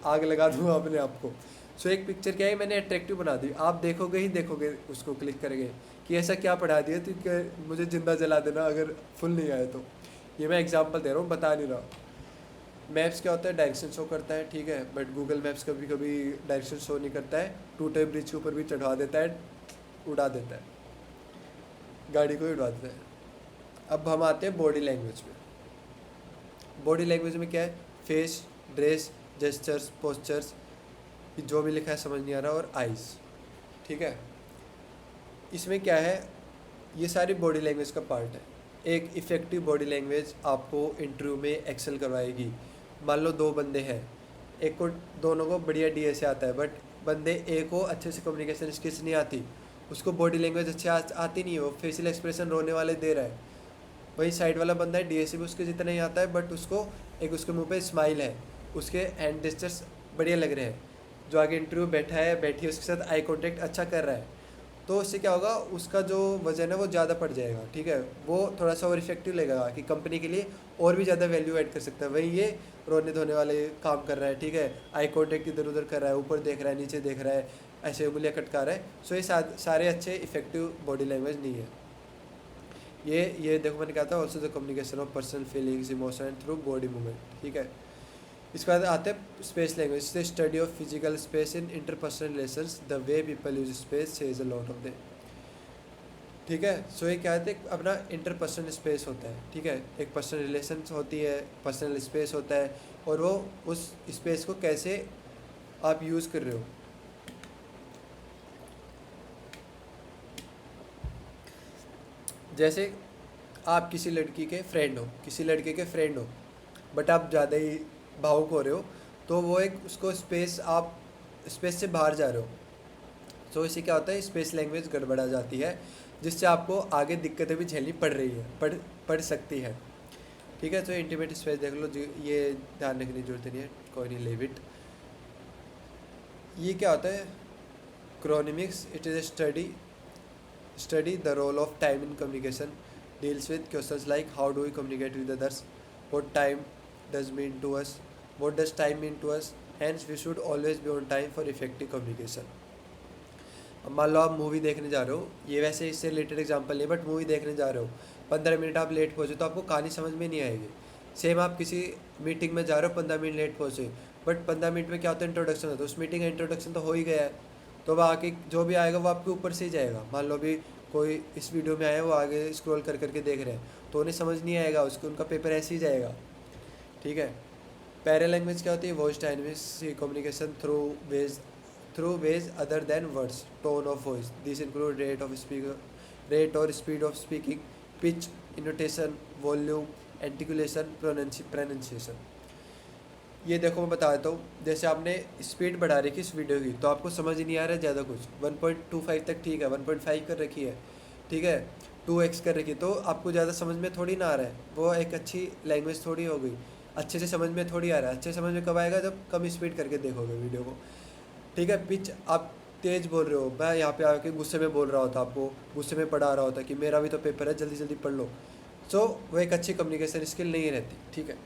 आग लगा दूँगा अपने आप को। सो एक पिक्चर क्या है, मैंने अट्रैक्टिव बना दी, आप देखोगे ही देखोगे उसको क्लिक करेंगे कि ऐसा क्या पढ़ा दिया तो कि मुझे ज़िंदा जला देना अगर फुल नहीं आए तो। ये मैं एग्जांपल दे रहा हूँ, बता नहीं रहा। मैप्स क्या होता है, डायरेक्शन शो करता है। ठीक है, बट गूगल मैप्स कभी कभी डायरेक्शन शो नहीं करता है, टूटे ब्रिज के ऊपर भी चढ़वा देता है, उड़ा देता है, गाड़ी को ही उड़ा देता है। अब हम आते हैं बॉडी लैंग्वेज में। बॉडी लैंग्वेज में क्या है, फेस, ड्रेस, जेस्चर्स, पोस्चर्स, जो भी लिखा है समझ नहीं आ रहा, और आइज़। ठीक है, इसमें क्या है, ये सारी बॉडी लैंग्वेज का पार्ट है। एक इफ़ेक्टिव बॉडी लैंग्वेज आपको इंटरव्यू में एक्सेल करवाएगी। मान लो 2 बंदे हैं, एक को दोनों को बढ़िया डीएसए आता है, बट बंदे एक को अच्छे से कम्युनिकेशन स्किल्स नहीं आती, उसको बॉडी लैंग्वेज अच्छी आती नहीं है, वो फेशियल एक्सप्रेशन रोने वाले दे रहा है। वही साइड वाला बंदा है, डीएसए भी उसके जितना ही आता है, बट उसको एक उसके मुंह पे स्माइल है, उसके हैंड जेस्चर्स बढ़िया लग रहे हैं, जो आगे इंटरव्यू बैठा है बैठी है उसके साथ आई कॉन्टेक्ट अच्छा कर रहा है, तो उससे क्या होगा, उसका जो वजन है वो ज़्यादा पड़ जाएगा, ठीक है। वो थोड़ा सा और इफेक्टिव लगेगा कि कंपनी के लिए और भी ज़्यादा वैल्यू ऐड कर सकता है। वहीं ये रोने धोने वाले काम कर रहा है, ठीक है, आई कॉन्टेक्ट इधर उधर कर रहा है, ऊपर देख रहा है, नीचे देख रहा है, ऐसे उंगलियाँ कटका रहा है। सो ये सारे अच्छे इफेक्टिव बॉडी लैंग्वेज नहीं है। ये देखो मैंने कहा था also the communication of personal feelings emotion and through body movement, ठीक है। इसके बाद आते हैं space language, the study of physical space in interpersonal relations, the way people use space says a lot of they, ठीक है। सो ये क्या है, अपना इंटरपर्सनल स्पेस होता है, ठीक है, एक पर्सनल रिलेशन होती है, पर्सनल स्पेस होता है, और वो उस स्पेस को कैसे आप यूज़ कर रहे हो। जैसे आप किसी लड़की के फ्रेंड हो, किसी लड़के के फ्रेंड हो, बट आप ज़्यादा ही भावुक हो रहे हो, तो वो एक उसको स्पेस, आप स्पेस से बाहर जा रहे हो। तो इससे क्या होता है, स्पेस लैंग्वेज गड़बड़ा जाती है, जिससे आपको आगे दिक्कतें भी झेलनी पड़ रही है, पड़ सकती है, ठीक है। तो इंटीमेट स्पेस देख लो, ये ध्यान रखने की जरूरत नहीं है, कोई नहीं, लेव इट। ये क्या होता है, chronemics, it is a study the role of time in communication, deals with questions like how do we communicate with others, what time does mean to us, what does time mean to us, hence we should always be on time for effective communication। अब मान लो आप movie देखने जा रहे हो, ये वैसे इससे रिलेटेड एग्जांपल नहीं, बट मूवी देखने जा रहे हो, 15 मिनट आप लेट पहुँचे तो आपको कहानी समझ में नहीं आएगी। सेम आप किसी मीटिंग में जा रहे हो, 15 मिनट लेट पहुँचे, बट 15 मिनट में क्या होता है, इंट्रोडक्शन होता है, उस मीटिंग का इंट्रोडक्शन तो हो ही गया है, तो वह आगे जो भी आएगा वो आपके ऊपर से ही जाएगा। मान लो भी कोई इस वीडियो में आया, वो आगे स्क्रॉल कर करके देख रहे हैं, तो उन्हें समझ नहीं आएगा, उसको उनका पेपर ऐसे ही जाएगा, ठीक है। पैरा लैंग्वेज क्या होती है, voice dynamics communication through ways other than words, tone of voice, this include rate और speed of speaking, pitch, intonation, volume, articulation, pronunciation. ये देखो मैं बता देता हूँ, जैसे आपने स्पीड बढ़ा रखी इस वीडियो की, तो आपको समझ ही नहीं आ रहा है ज़्यादा कुछ, 1.25 तक ठीक है, 1.5 कर रखी है, ठीक है, 2x कर रखी है, तो आपको ज़्यादा समझ में थोड़ी ना आ रहा है, वो एक अच्छी लैंग्वेज थोड़ी हो गई, अच्छे से समझ में थोड़ी आ रहा है। अच्छे समझ में कब आएगा, जब कम स्पीड करके देखोगे वीडियो को, ठीक है। पिच, आप तेज़ बोल रहे हो, मैं यहाँ पे आके गुस्से में बोल रहा होता, आपको गुस्से में पढ़ा रहा होता कि मेरा भी तो पेपर है, जल्दी जल्दी पढ़ लो, सो वो एक अच्छी कम्युनिकेशन स्किल नहीं रहती, ठीक है।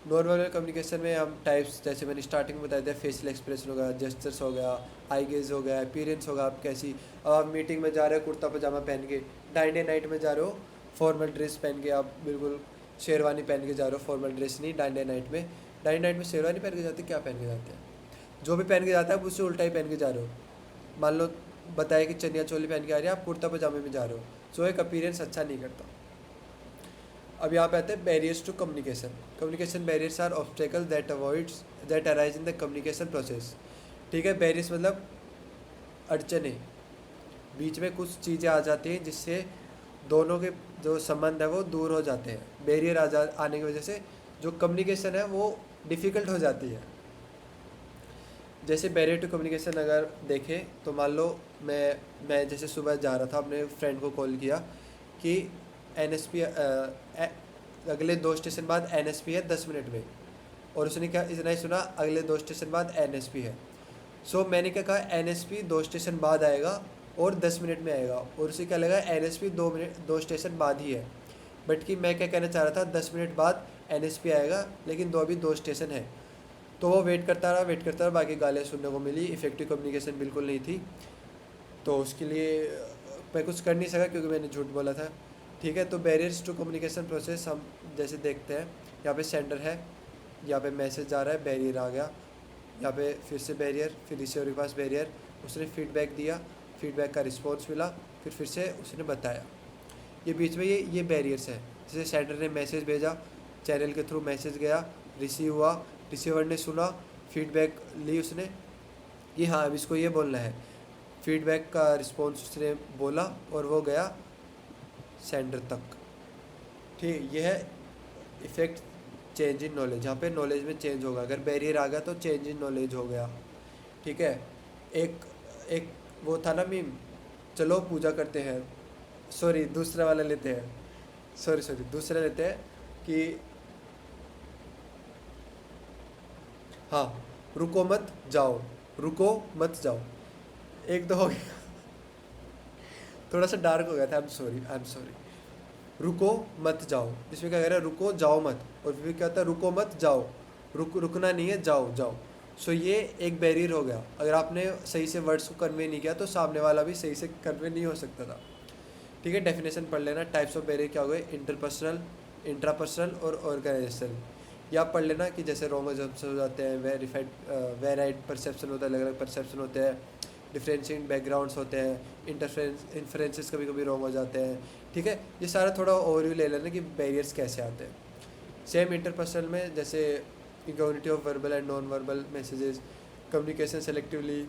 नॉर्मल कम्युनिकेशन में हम टाइप्स, जैसे मैंने स्टार्टिंग में बताया था, फेशियल एक्सप्रेशन हो गया, जेस्चर्स हो गया, आई गेज हो गया, अपीयरेंस होगा आप कैसी। अब आप मीटिंग में जा रहे हो कुर्ता पजामा पहन के, डाइंडे नाइट में जा रहे हो फॉर्मल ड्रेस पहन के, आप बिल्कुल शेरवानी पहन के जा रहे हो, फॉर्मल ड्रेस नहीं, डाइंडे नाइट में शेरवानी पहन के जाते, क्या पहन के जाते हैं, जो भी पहन के जाता है आप उससे उल्टा ही पहन के जा रहे हो। मान लो बताया कि चनिया चोली पहन के आ रही है, आप कुर्ता पजामे में जा रहे हो, सो एक अपीयरेंस अच्छा नहीं करता। अब यहाँ पे आते हैं barriers to communication. Communication barriers are obstacle that arise in the communication process, ठीक है। बैरियर्स मतलब अड़चने, बीच में कुछ चीज़ें आ जाती हैं जिससे दोनों के जो संबंध है वो दूर हो जाते हैं। बैरियर आने की वजह से जो कम्युनिकेशन है वो डिफ़िकल्ट हो जाती है। जैसे बैरियर टू कम्युनिकेशन अगर देखें तो मान लो मैं जैसे सुबह जा रहा था, अपने फ्रेंड को कॉल किया कि NSP अगले 2 स्टेशन बाद NSP है 10 मिनट में, और उसने क्या इतना ही सुना, अगले 2 स्टेशन बाद NSP है। सो मैंने क्या कहा, NSP 2 स्टेशन बाद आएगा और 10 मिनट में आएगा, और उसे क्या लगा NSP 2 स्टेशन बाद ही है, बट कि मैं क्या कहना चाह रहा था, 10 मिनट बाद NSP आएगा, लेकिन अभी 2 स्टेशन है। तो वो वेट करता रहा, बाकी गालियाँ सुनने को मिली, इफेक्टिव कम्युनिकेशन बिल्कुल नहीं थी। तो उसके लिए मैं कुछ कर नहीं सका क्योंकि मैंने झूठ बोला था, ठीक है। तो बैरियर्स टू कम्युनिकेशन प्रोसेस हम जैसे देखते हैं, यहाँ पे सेंडर है, यहाँ पे मैसेज आ रहा है, बैरियर आ गया, यहाँ पे फिर से बैरियर, फिर रिसीवर के पास बैरियर, उसने फीडबैक दिया, फीडबैक का रिस्पॉन्स मिला, फिर से उसने बताया, ये बीच में ये बैरियर्स है। जैसे सेंडर ने मैसेज भेजा, चैनल के थ्रू मैसेज गया, रिसीव हुआ, रिसीवर ने सुना, फीडबैक ली उसने कि हाँ अब इसको ये बोलना है, फीडबैक का रिस्पॉन्स उसने बोला और वो गया सेंडर तक, ठीक। यह है इफेक्ट चेंज इन नॉलेज, जहाँ पे नॉलेज में चेंज होगा। अगर बैरियर आ गया तो चेंज इन नॉलेज हो गया, ठीक है। एक वो था ना मीम, चलो पूजा करते हैं, सॉरी दूसरा वाला लेते हैं, सॉरी दूसरा लेते हैं कि हाँ, रुको मत जाओ, एक तो हो गया, थोड़ा सा डार्क हो गया था, आई एम सॉरी। रुको मत जाओ, इसमें क्या कह रहा है, रुको जाओ मत, और फिर क्या होता है, रुको मत जाओ, रुकना नहीं है, जाओ जाओ। सो ये एक बैरियर हो गया, अगर आपने सही से वर्ड्स को कन्वे नहीं किया तो सामने वाला भी सही से कन्वे नहीं हो सकता था। ठीक है, डेफिनेशन पढ़ लेना। टाइप्स ऑफ बैरियर क्या हो गए, इंटरपर्सनल, इंट्रापर्सनल और ऑर्गेनाइजेशन। या आप पढ़ लेना कि जैसे रॉन्ग अजम्पशन हो जाते हैं, वेराइड परसेप्शन होता है, अलग अलग परसेप्शन होते हैं, डिफरेंशिएटिंग बैकग्राउंड्स होते हैं, इन्फ्रेंसेस कभी कभी रॉन्ग हो जाते हैं। ठीक है, ये सारा थोड़ा ओवरव्यू ले लेना कि बैरियर्स कैसे आते हैं। सेम इंटरपर्सनल में जैसे equality of verbal and non verbal messages, communication selectively,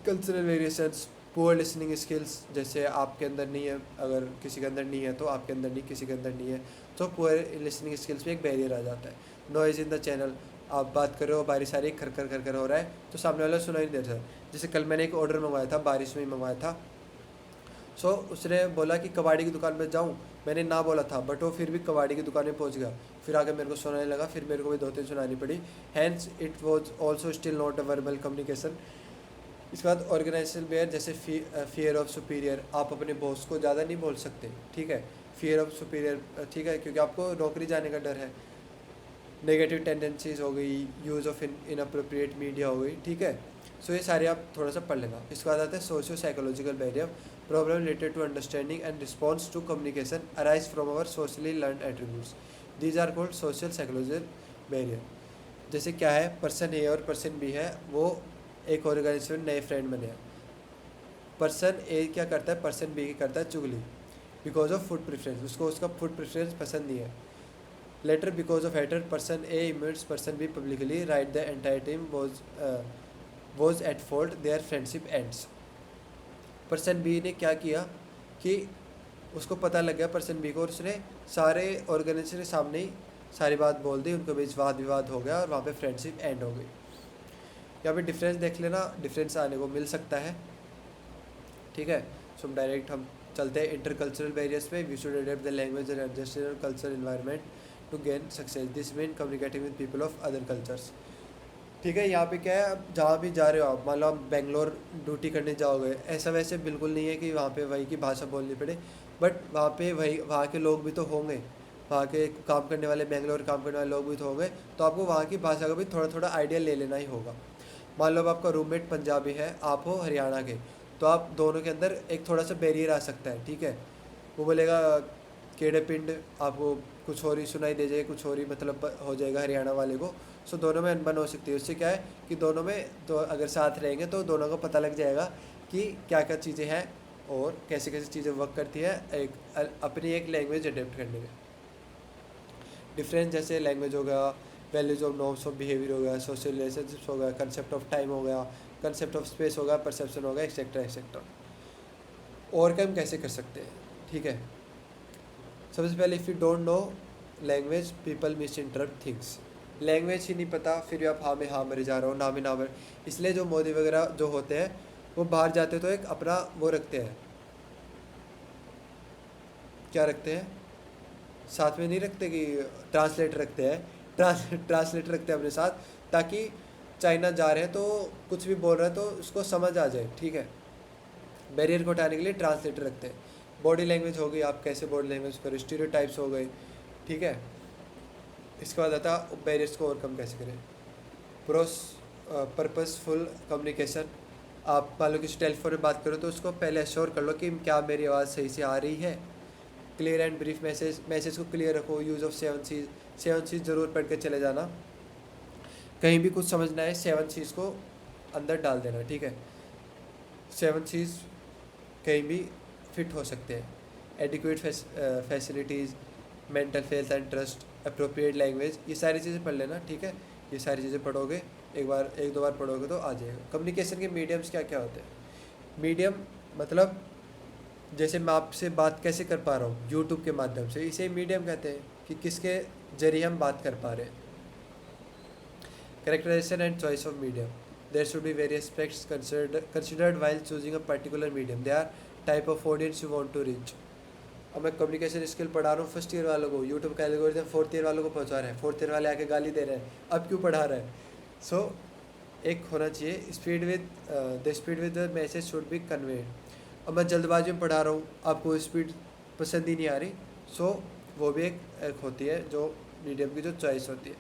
cultural variations, poor listening skills, जैसे आपके अंदर नहीं है, अगर किसी के अंदर नहीं है तो आपके अंदर नहीं, किसी के अंदर नहीं है तो पुअर लिसनिंग स्किल्स में एक बैरियर आ जाता है। नॉइज़ इन द चैनल, आप बात कर रहे हो, बारिश आ रही है, खर खर खर खर हो रहा है तो सामने वाला सुनाई नहीं दे रहा। जैसे कल मैंने एक ऑर्डर मंगवाया था, बारिश में ही मंगवाया था। सो उसने बोला कि कबाड़ी की दुकान पर जाऊँ, मैंने ना बोला था, बट वो फिर भी कबाड़ी की दुकान में पहुँच गया, फिर आगे मेरे को सुनाने लगा, फिर मेरे को भी 2-3 सुनानी पड़ी। Hence it was also still not a verbal communication. इसके बाद ऑर्गेनाइजेशन बेयर, जैसे फियर ऑफ सुपीरियर, आप अपने बॉस को ज़्यादा नहीं बोल सकते। ठीक है, फियर ऑफ सुपीरियर, ठीक है, क्योंकि आपको नौकरी जाने का डर है। नेगेटिव टेंडेंसीज हो गई, यूज़ ऑफ इनअप्रोप्रिएट मीडिया हो गई। ठीक है, सो ये सारे आप थोड़ा सा पढ़ लेना। इसके बाद आता है socio psychological barrier, problem related to understanding and response to communication arise from our socially learn attributes, these are called social psychological barrier. जैसे क्या है, पर्सन ए और पर्सन बी है, वो एक ऑर्गेनाइजेशन में नए फ्रेंड बने हैं। पर्सन ए क्या करता है, पर्सन बी की करता है चुगली, बिकॉज ऑफ फूड प्रेफरेंस, उसको उसका फूड प्रेफरेंस पसंद नहीं है। Later, because of hater, person A emits person B publicly right the entire team was at fault, their friendship ends. Person B ने क्या किया कि उसको पता लग गया पर्सन बी को, और उसने सारे ऑर्गेनाइजेशन के सामने ही सारी बात बोल दी, उनके बीच वाद विवाद हो गया और वहाँ पे फ्रेंडशिप एंड हो गई। यहाँ पे डिफरेंस देख लेना, डिफरेंस आने को मिल सकता है। ठीक है, सो डायरेक्ट हम चलते हैं इंटरकल्चरल बैरियर्स पे। We should adapt the language and adjust in cultural environment to gain success, this mean communicating with people of other cultures. ठीक है, यहाँ पे क्या है, आप जहाँ भी जा रहे हो, आप मान लो आप बेंगलोर ड्यूटी करने जाओगे, ऐसा वैसे बिल्कुल नहीं है कि वहाँ पे वही की भाषा बोलनी पड़े, बट वहाँ पे वही वहाँ के लोग भी तो होंगे, वहाँ के काम करने वाले, बेंगलोर काम करने वाले लोग भी तो होंगे, तो आपको वहाँ की भाषा का भी थोड़ा थोड़ा आइडिया ले लेना ही होगा। मान लो अब आपका रूममेट पंजाबी है, आप हो हरियाणा के, तो आप दोनों के अंदर एक थोड़ा सा बैरियर आ सकता है। ठीक है, वो बोलेगा केड़े पिंड, आपको कुछ और ही सुनाई दे जाएगा, कुछ और ही मतलब हो जाएगा हरियाणा वाले को। सो दोनों में अनबन हो सकती है। उससे क्या है कि दोनों में तो अगर साथ रहेंगे तो दोनों को पता लग जाएगा कि क्या क्या चीज़ें हैं और कैसे कैसे चीज़ें वर्क करती है, एक अपनी एक लैंग्वेज अडेप्ट करने में। डिफरेंस जैसे लैंग्वेज हो गया, values of norms of behaviour हो गया, सोशल रिलेशनशिप्स हो गया, कंसेप्ट ऑफ टाइम हो गया, कंसेप्ट ऑफ स्पेस हो गया, परसेप्शन हो गया, एक्सेट्रा एक्सेट्रा। ओवरकम कैसे कर सकते हैं? ठीक है, सबसे पहले if you don't know language, people misinterpret things. Language ही नहीं पता, फिर भी आप हाँ में हाँ मरे जा रहे हो, ना में ना मरे। इसलिए जो मोदी वगैरह जो होते हैं, वो बाहर जाते तो एक अपना वो रखते हैं, क्या रखते हैं साथ में, नहीं रखते कि ट्रांसलेटर रखते हैं, ट्रांसलेटर रखते हैं अपने साथ, ताकि चाइना जा रहे हैं तो कुछ भी बोल रहे हैं तो उसको समझ आ जाए। ठीक है, बैरियर को हटाने के लिए ट्रांसलेटर रखते हैं। बॉडी लैंग्वेज हो गई, आप कैसे बॉडी लैंग्वेज करो, स्टीरियोटाइप्स हो गए। ठीक है, इसके बाद आता बैरियर्स को ओवरकम कैसे करें। पर्पसफुल कम्युनिकेशन, आप मान लो किसी टेलीफोन में बात करो तो उसको पहले एश्योर कर लो कि क्या मेरी आवाज़ सही से आ रही है। Clear and brief message, message को क्लियर रखो। यूज़ ऑफ 7 Cs, 7 Cs ज़रूर पढ़ के चले जाना, कहीं भी कुछ समझना है 7 Cs को अंदर डाल देना। ठीक है, 7 Cs कहीं भी फिट हो सकते हैं। Adequate facilities, mental health and trust, appropriate language, ये सारी चीज़ें पढ़ लेना। ठीक है, ये सारी चीज़ें पढ़ोगे, एक दो बार पढ़ोगे तो आ जाएगा। कम्युनिकेशन के मीडियम्स क्या क्या होते हैं? मीडियम मतलब जैसे मैं आपसे बात कैसे कर पा रहा हूँ, यूट्यूब के माध्यम से, इसे मीडियम कहते हैं कि किसके जरिए हम बात कर पा रहे हैं। Characterisation and choice of medium, there should be various aspects considered while choosing a particular medium. They are type of audience you want to reach. अब मैं कम्युनिकेशन स्किल पढ़ा रहा हूँ फर्स्ट ईयर वालों को, यूट्यूब का एल्गोरिथम फोर्थ ईयर वालों को पहुँचा रहा है, फोर्थ ईयर वाले आके गाली दे रहे हैं, अब क्यों पढ़ा रहा है? सो एक होना चाहिए speed with the speed with the message should be conveyed. अब मैं जल्दबाजी में पढ़ा रहा हूँ, आपको स्पीड पसंद ही नहीं आ रही, सो वो भी एक होती है जो मीडियम की जो चॉइस होती है।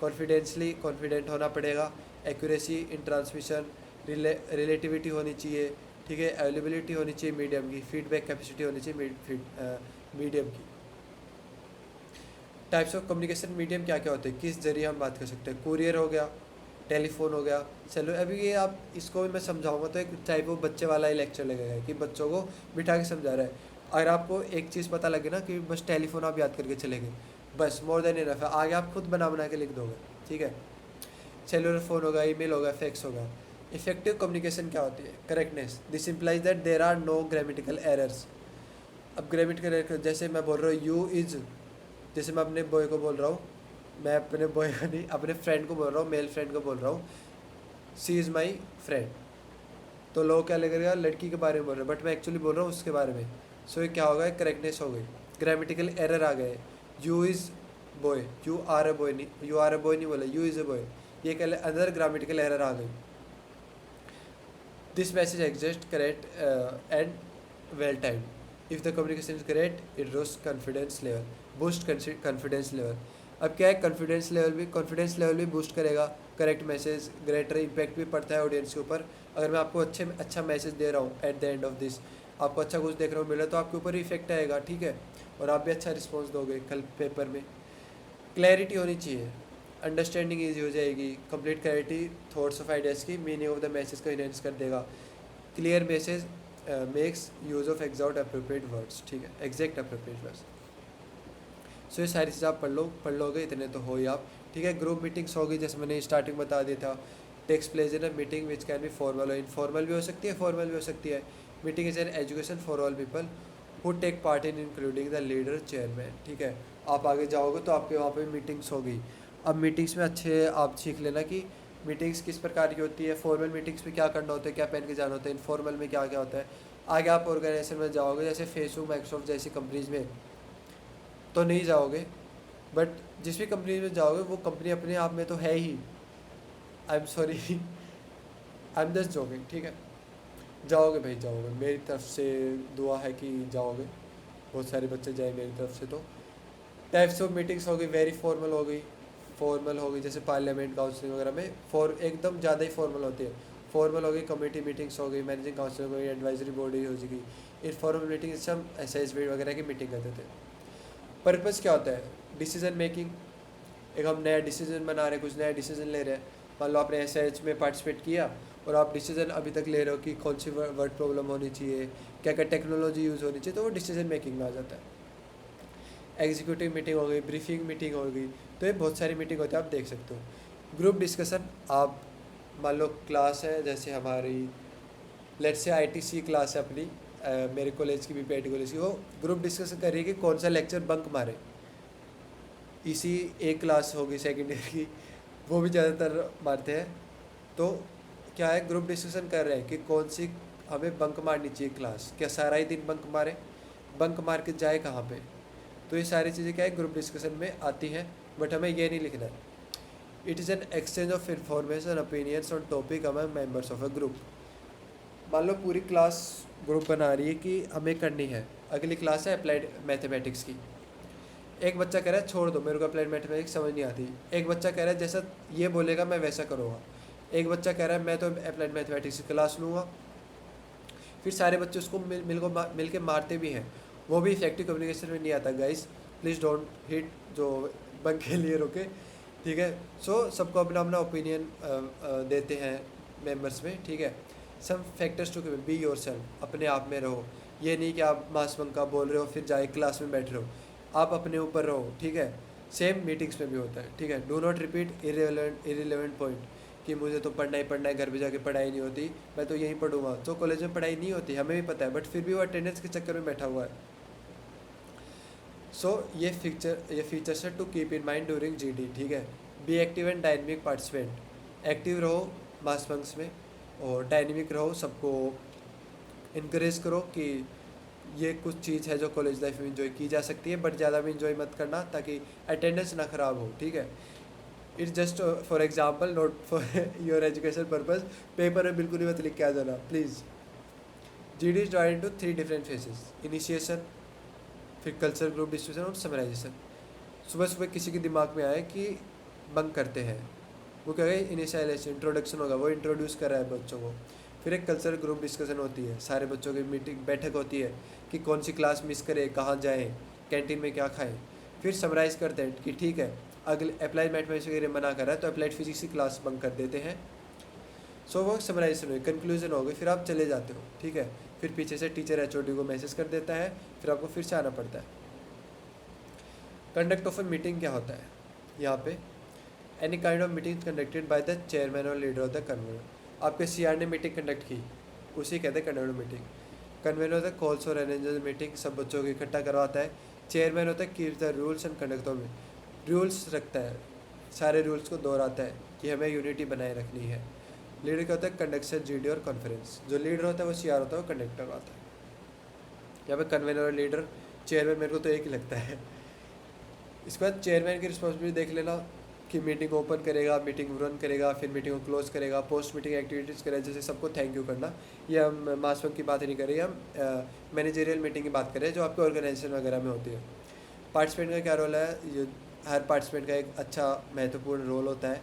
कॉन्फिडेंसली कॉन्फिडेंट होना पड़ेगा, एक्यूरेसी इन ट्रांसमिशन, रिलेटिविटी होनी चाहिए, ठीक है, अवेलेबिलिटी होनी चाहिए मीडियम की, फीडबैक कैपेसिटी होनी चाहिए मीडियम की। टाइप्स ऑफ कम्युनिकेशन मीडियम क्या क्या होते हैं, किस जरिए हम बात कर सकते हैं, कुरियर हो गया, टेलीफोन हो गया। चलो अभी ये आप इसको भी मैं समझाऊंगा तो एक टाइप वो बच्चे वाला ही लेक्चर लगेगा कि बच्चों को बिठा के समझा रहा है। अगर आपको एक चीज़ पता लगे ना कि बस टेलीफोन आप याद करके चले गए, बस मोर देन इनफ है, आगे आप खुद बना के लिख दोगे, ठीक है। सेलुलर फ़ोन होगा, ईमेल होगा, फैक्स होगा। इफेक्टिव कम्युनिकेशन क्या होती है, correctness, this implies that there are no grammatical errors. अब ग्रामेटिकल एरर जैसे मैं बोल रहा हूँ यू इज़, जैसे मैं अपने बॉय को बोल रहा हूँ, मैं अपने बॉय को नहीं अपने फ्रेंड को बोल रहा हूँ, मेल फ्रेंड को बोल रहा हूँ सी इज़ माई फ्रेंड, तो लोग क्या लगेगा लड़की के बारे में बोल रहे हैं, बट मैं एक्चुअली बोल रहा हूँ उसके बारे में। सो ये क्या होगा, करेक्टनेस हो गई। ग्रामेटिकल एरर आ गए, you is boy, you are a boy नहीं, यू आर ए बॉय नहीं बोला, यू इज़ ए बॉय, ये कह अदर ग्रामेटिकल एरर आ गई। This message exist correct and well time, if the communication is correct it roast confidence level, boost confidence level. अब क्या है, confidence level भी boost करेगा, करेक्ट मैसेज, ग्रेटर इम्पैक्ट भी पड़ता है ऑडियंस के ऊपर। अगर मैं आपको अच्छा मैसेज दे रहा हूँ eight the end of this, आपको अच्छा कुछ देखने को मिला तो आपके ऊपर इफेक्ट आएगा, ठीक है, और आप भी अच्छा रिस्पॉन्स दोगे कल पेपर में। क्लैरिटी होनी चाहिए, अंडरस्टैंडिंग ईजी हो जाएगी, complete clarity thoughts of ideas की, मीनिंग ऑफ द मैसेज को इनहेंस कर देगा। Clear message makes use of exact appropriate words, ठीक है, एग्जैक्ट अप्रोप्रिएट वर्ड्स। सो ये सारी चीज़ आप पढ़ लोगे, इतने तो हो ही आप, ठीक है। ग्रुप मीटिंग्स होगी, जैसे मैंने स्टार्टिंग बता दिया था, takes place in a meeting which can be formal और इनफॉर्मल भी हो सकती है, फॉर्मल भी हो सकती है। Meeting is an education for all people who take part in including the leader chairman, ठीक है। आप आगे जाओगे तो आपके वहाँ पे मीटिंग्स होगी। अब मीटिंग्स में अच्छे आप सीख लेना कि मीटिंग्स किस प्रकार की होती है, फॉर्मल मीटिंग्स में क्या करना होता है, क्या पहन के जाना होता है, इनफॉर्मल में क्या क्या होता है। आगे आप ऑर्गेनाइजेशन में जाओगे, जैसे फेसबुक, माइक्रोसॉफ्ट जैसी कंपनीज में तो नहीं जाओगे, बट जिस भी कंपनी में जाओगे वो कंपनी अपने आप में तो है ही, I am sorry I am just joking, ठीक है। जाओगे भाई, जाओगे, मेरी तरफ से दुआ है कि जाओगे, बहुत सारे बच्चे जाए मेरी तरफ से। तो टाइप्स ऑफ मीटिंग्स हो गई, वेरी फॉर्मल हो गई, फॉर्मल हो गई जैसे पार्लियामेंट काउंसिलिंग वगैरह में एकदम ज़्यादा ही फॉर्मल होती है। फॉर्मल हो गई कमेटी मीटिंग्स हो गई, मैनेजिंग काउंसिल हो गई, एडवाइजरी बॉडी हो जाएगी। इनफॉर्मल मीटिंग जैसे हम एस वगैरह की मीटिंग करते थे। पर्पज़ क्या होता है, डिसीजन मेकिंग, एक हम नया डिसीजन बना रहे हैं, कुछ नया डिसीजन ले रहे हैं। मान लो आपने एस में पार्टिसिपेट किया और आप डिसीजन अभी तक ले रहे हो कि कौन सी वर्ड प्रॉब्लम होनी चाहिए, क्या क्या टेक्नोलॉजी यूज़ होनी चाहिए, तो वो डिसीजन मेकिंग में आ जाता है। एग्जीक्यूटिव मीटिंग हो गई, ब्रीफिंग मीटिंग हो गई, तो ये बहुत सारी मीटिंग होती है, आप देख सकते हो। ग्रुप डिस्कशन, आप मान लो क्लास है जैसे हमारी, लेट्स से आईटीसी क्लास है अपनी, मेरे कॉलेज की भी, पीआईटी कॉलेज की, वो ग्रुप डिस्कशन कर रही है कि कौन सा लेक्चर बंक मारे। इसी एक क्लास होगी सेकेंड ईयर की, वो भी ज़्यादातर मारते हैं। तो क्या है, ग्रुप डिस्कशन कर रहे हैं कि कौन सी हमें बंक मारनी चाहिए क्लास, क्या सारा ही दिन बंक मारे, बंक मार के जाए कहाँ पे। तो ये सारी चीज़ें क्या है ग्रुप डिस्कशन में आती हैं, बट हमें ये नहीं लिखना है। It is an exchange of information opinions on topic among members of a group. मान लो पूरी क्लास ग्रुप बना रही है कि हमें करनी है, अगली क्लास है अप्लाइड मैथमेटिक्स की। एक बच्चा कह रहा है छोड़ दो, मेरे को अप्लाइड मैथमेटिक्स समझ नहीं आती। एक बच्चा कह रहा है जैसा ये बोलेगा मैं वैसा करूँगा। एक बच्चा कह रहा है मैं तो अप्लाइड मैथमेटिक्स की क्लास लूँगा। फिर सारे बच्चे उसको मिल के मारते भी हैं, वो भी इफेक्टिव कम्युनिकेशन में नहीं आता। गाइस प्लीज़ डोंट हिट जो बंक के लिए रोके, ठीक है। सो सबको अपना अपना ओपिनियन देते हैं मेंबर्स में, ठीक है। Some factors to be yourself, अपने आप में रहो, ये नहीं कि आप मास बंक का बोल रहे हो फिर जाए क्लास में बैठ रहे हो, आप अपने ऊपर रहो, ठीक है। सेम मीटिंग्स में भी होता है, ठीक है। Do not repeat irrelevant point कि मुझे तो पढ़ना ही पढ़ना है, घर पे जाके पढ़ाई नहीं होती, मैं तो यहीं पढ़ूंगा। तो कॉलेज में पढ़ाई नहीं होती, हमें भी पता है, बट फिर भी वो अटेंडेंस के चक्कर में बैठा हुआ है। सो ये फीचर्स है to keep in mind during GD, ठीक है। Be active and dynamic participant, active रहो मास बंक्स में और डायनेमिक रहो, सबको इनक्रेज करो कि ये कुछ चीज़ है जो कॉलेज लाइफ में इंजॉय की जा सकती है, बट ज़्यादा भी इंजॉय मत करना ताकि अटेंडेंस ना ख़राब हो, ठीक है। It's just for example, note for your education purpose. Paper में बिल्कुल ही मत लिख के आ जाना please. GD is divided into 3 different phases, initiation, फिर कल्चर ग्रुप डिस्कशन और समराइजेशन। सुबह सुबह किसी के दिमाग में आए कि बंक करते हैं, वो क्या है, इनिशियलाइजेशन, इंट्रोडक्शन होगा, वो इंट्रोड्यूस कर रहा है बच्चों को। फिर एक कल्चरल ग्रुप डिस्कशन होती है, सारे बच्चों की मीटिंग बैठक होती है कि कौन सी क्लास मिस करें, कहाँ जाएं, कैंटीन में क्या खाएं। फिर समराइज़ करते हैं कि ठीक है, अगले अप्लाइड मैथमेटिक्स वगैरह मना कर रहा है तो अप्लाइड फिजिक्स की क्लास बंक कर देते हैं। सो वो समराइजेशन हुई, कंक्लूजन हो गई, फिर आप चले जाते हो, ठीक है। फिर पीछे से टीचर HOD को मैसेज कर देता है, फिर आपको फिर से आना पड़ता है। कंडक्ट ऑफ ए मीटिंग क्या होता है यहाँ पे, any kind of meeting conducted by the chairman और लीडर ऑफ द कन्वेनर। आपके CR ने मीटिंग कंडक्ट की, उसी कहते हैं कन्वेनर मीटिंग। कन्वेनर होता है कॉल्स और अरेंजेस मीटिंग, सब बच्चों को इकट्ठा करवाता है। चेयरमैन होता है keeps the rules and conduct में, रूल्स रखता है, सारे रूल्स को दोहराता है कि हमें यूनिटी बनाए रखनी है। लीडर क्या होता है, कंडक्टर GD और कॉन्फ्रेंस। जो लीडर होता है वो CR होता है, वो कंडक्ट करवाता है। यहाँ पे कन्वेनर और लीडर, चेयरमैन मेरे को तो एक ही लगता है। इसके बाद चेयरमैन की रिस्पॉन्सिबिलिटी देख लेना कि मीटिंग ओपन करेगा, मीटिंग रन करेगा, फिर मीटिंग को क्लोज करेगा, पोस्ट मीटिंग एक्टिविटीज़ करेगा, जैसे सबको थैंक यू करना। ये हम मास बंक की बात नहीं कर रहे, हम मैनेजरियल मीटिंग की बात कर रहे हैं जो आपके ऑर्गेनाइजेशन वगैरह में होती है। पार्टिसिपेंट का क्या रोल है, ये हर पार्टिसिपेंट का एक अच्छा महत्वपूर्ण रोल होता है।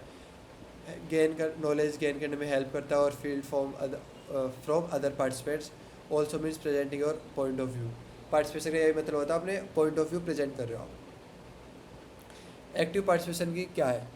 नॉलेज गेन करने में हेल्प करता है और field from other participants also means presenting your point of view. Participation का यही मतलब होता है अपने पॉइंट ऑफ व्यू प्रेजेंट कर रहे हो आप। एक्टिव पार्टिसिपेशन की क्या है,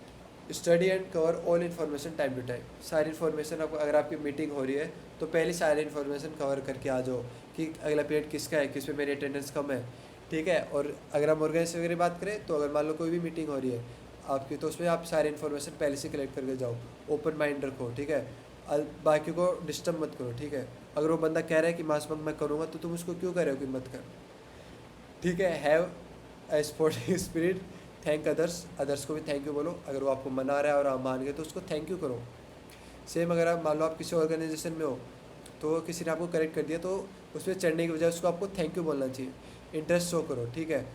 study and cover all information time to time. सारी इन्फॉर्मेशन आपको, अगर आपकी मीटिंग हो रही है तो पहले सारी इन्फॉर्मेशन कवर करके आ जाओ कि अगला पीरियड किसका है, किस में मेरी अटेंडेंस कम है, ठीक है। और अगर हम ऑर्गेनाइजेशन वगैरह बात करें तो अगर मान लो कोई भी मीटिंग हो रही है आपकी, तो उसमें आप सारी इन्फॉर्मेशन पहले से कलेक्ट करके जाओ, ओपन माइंड रखो, ठीक है। बाकी को डिस्टर्ब मत करो, ठीक है। अगर वो बंदा कह रहा है कि मास बंक मैं करूँगा तो तुम उसको क्यों कह रहे हो कि मत कर, ठीक है। Have a sporting spirit, thank others को भी थैंक यू बोलो। अगर वो आपको मना रहा है और आप मान गए तो उसको थैंक यू करो। सेम अगर आप मान लो आप किसी ऑर्गेनाइजेशन में हो तो किसी ने आपको करेक्ट कर दिया तो उस पर चढ़ने की बजाय उसको आपको थैंक यू बोलना चाहिए, इंटरेस्ट शो करो, ठीक है।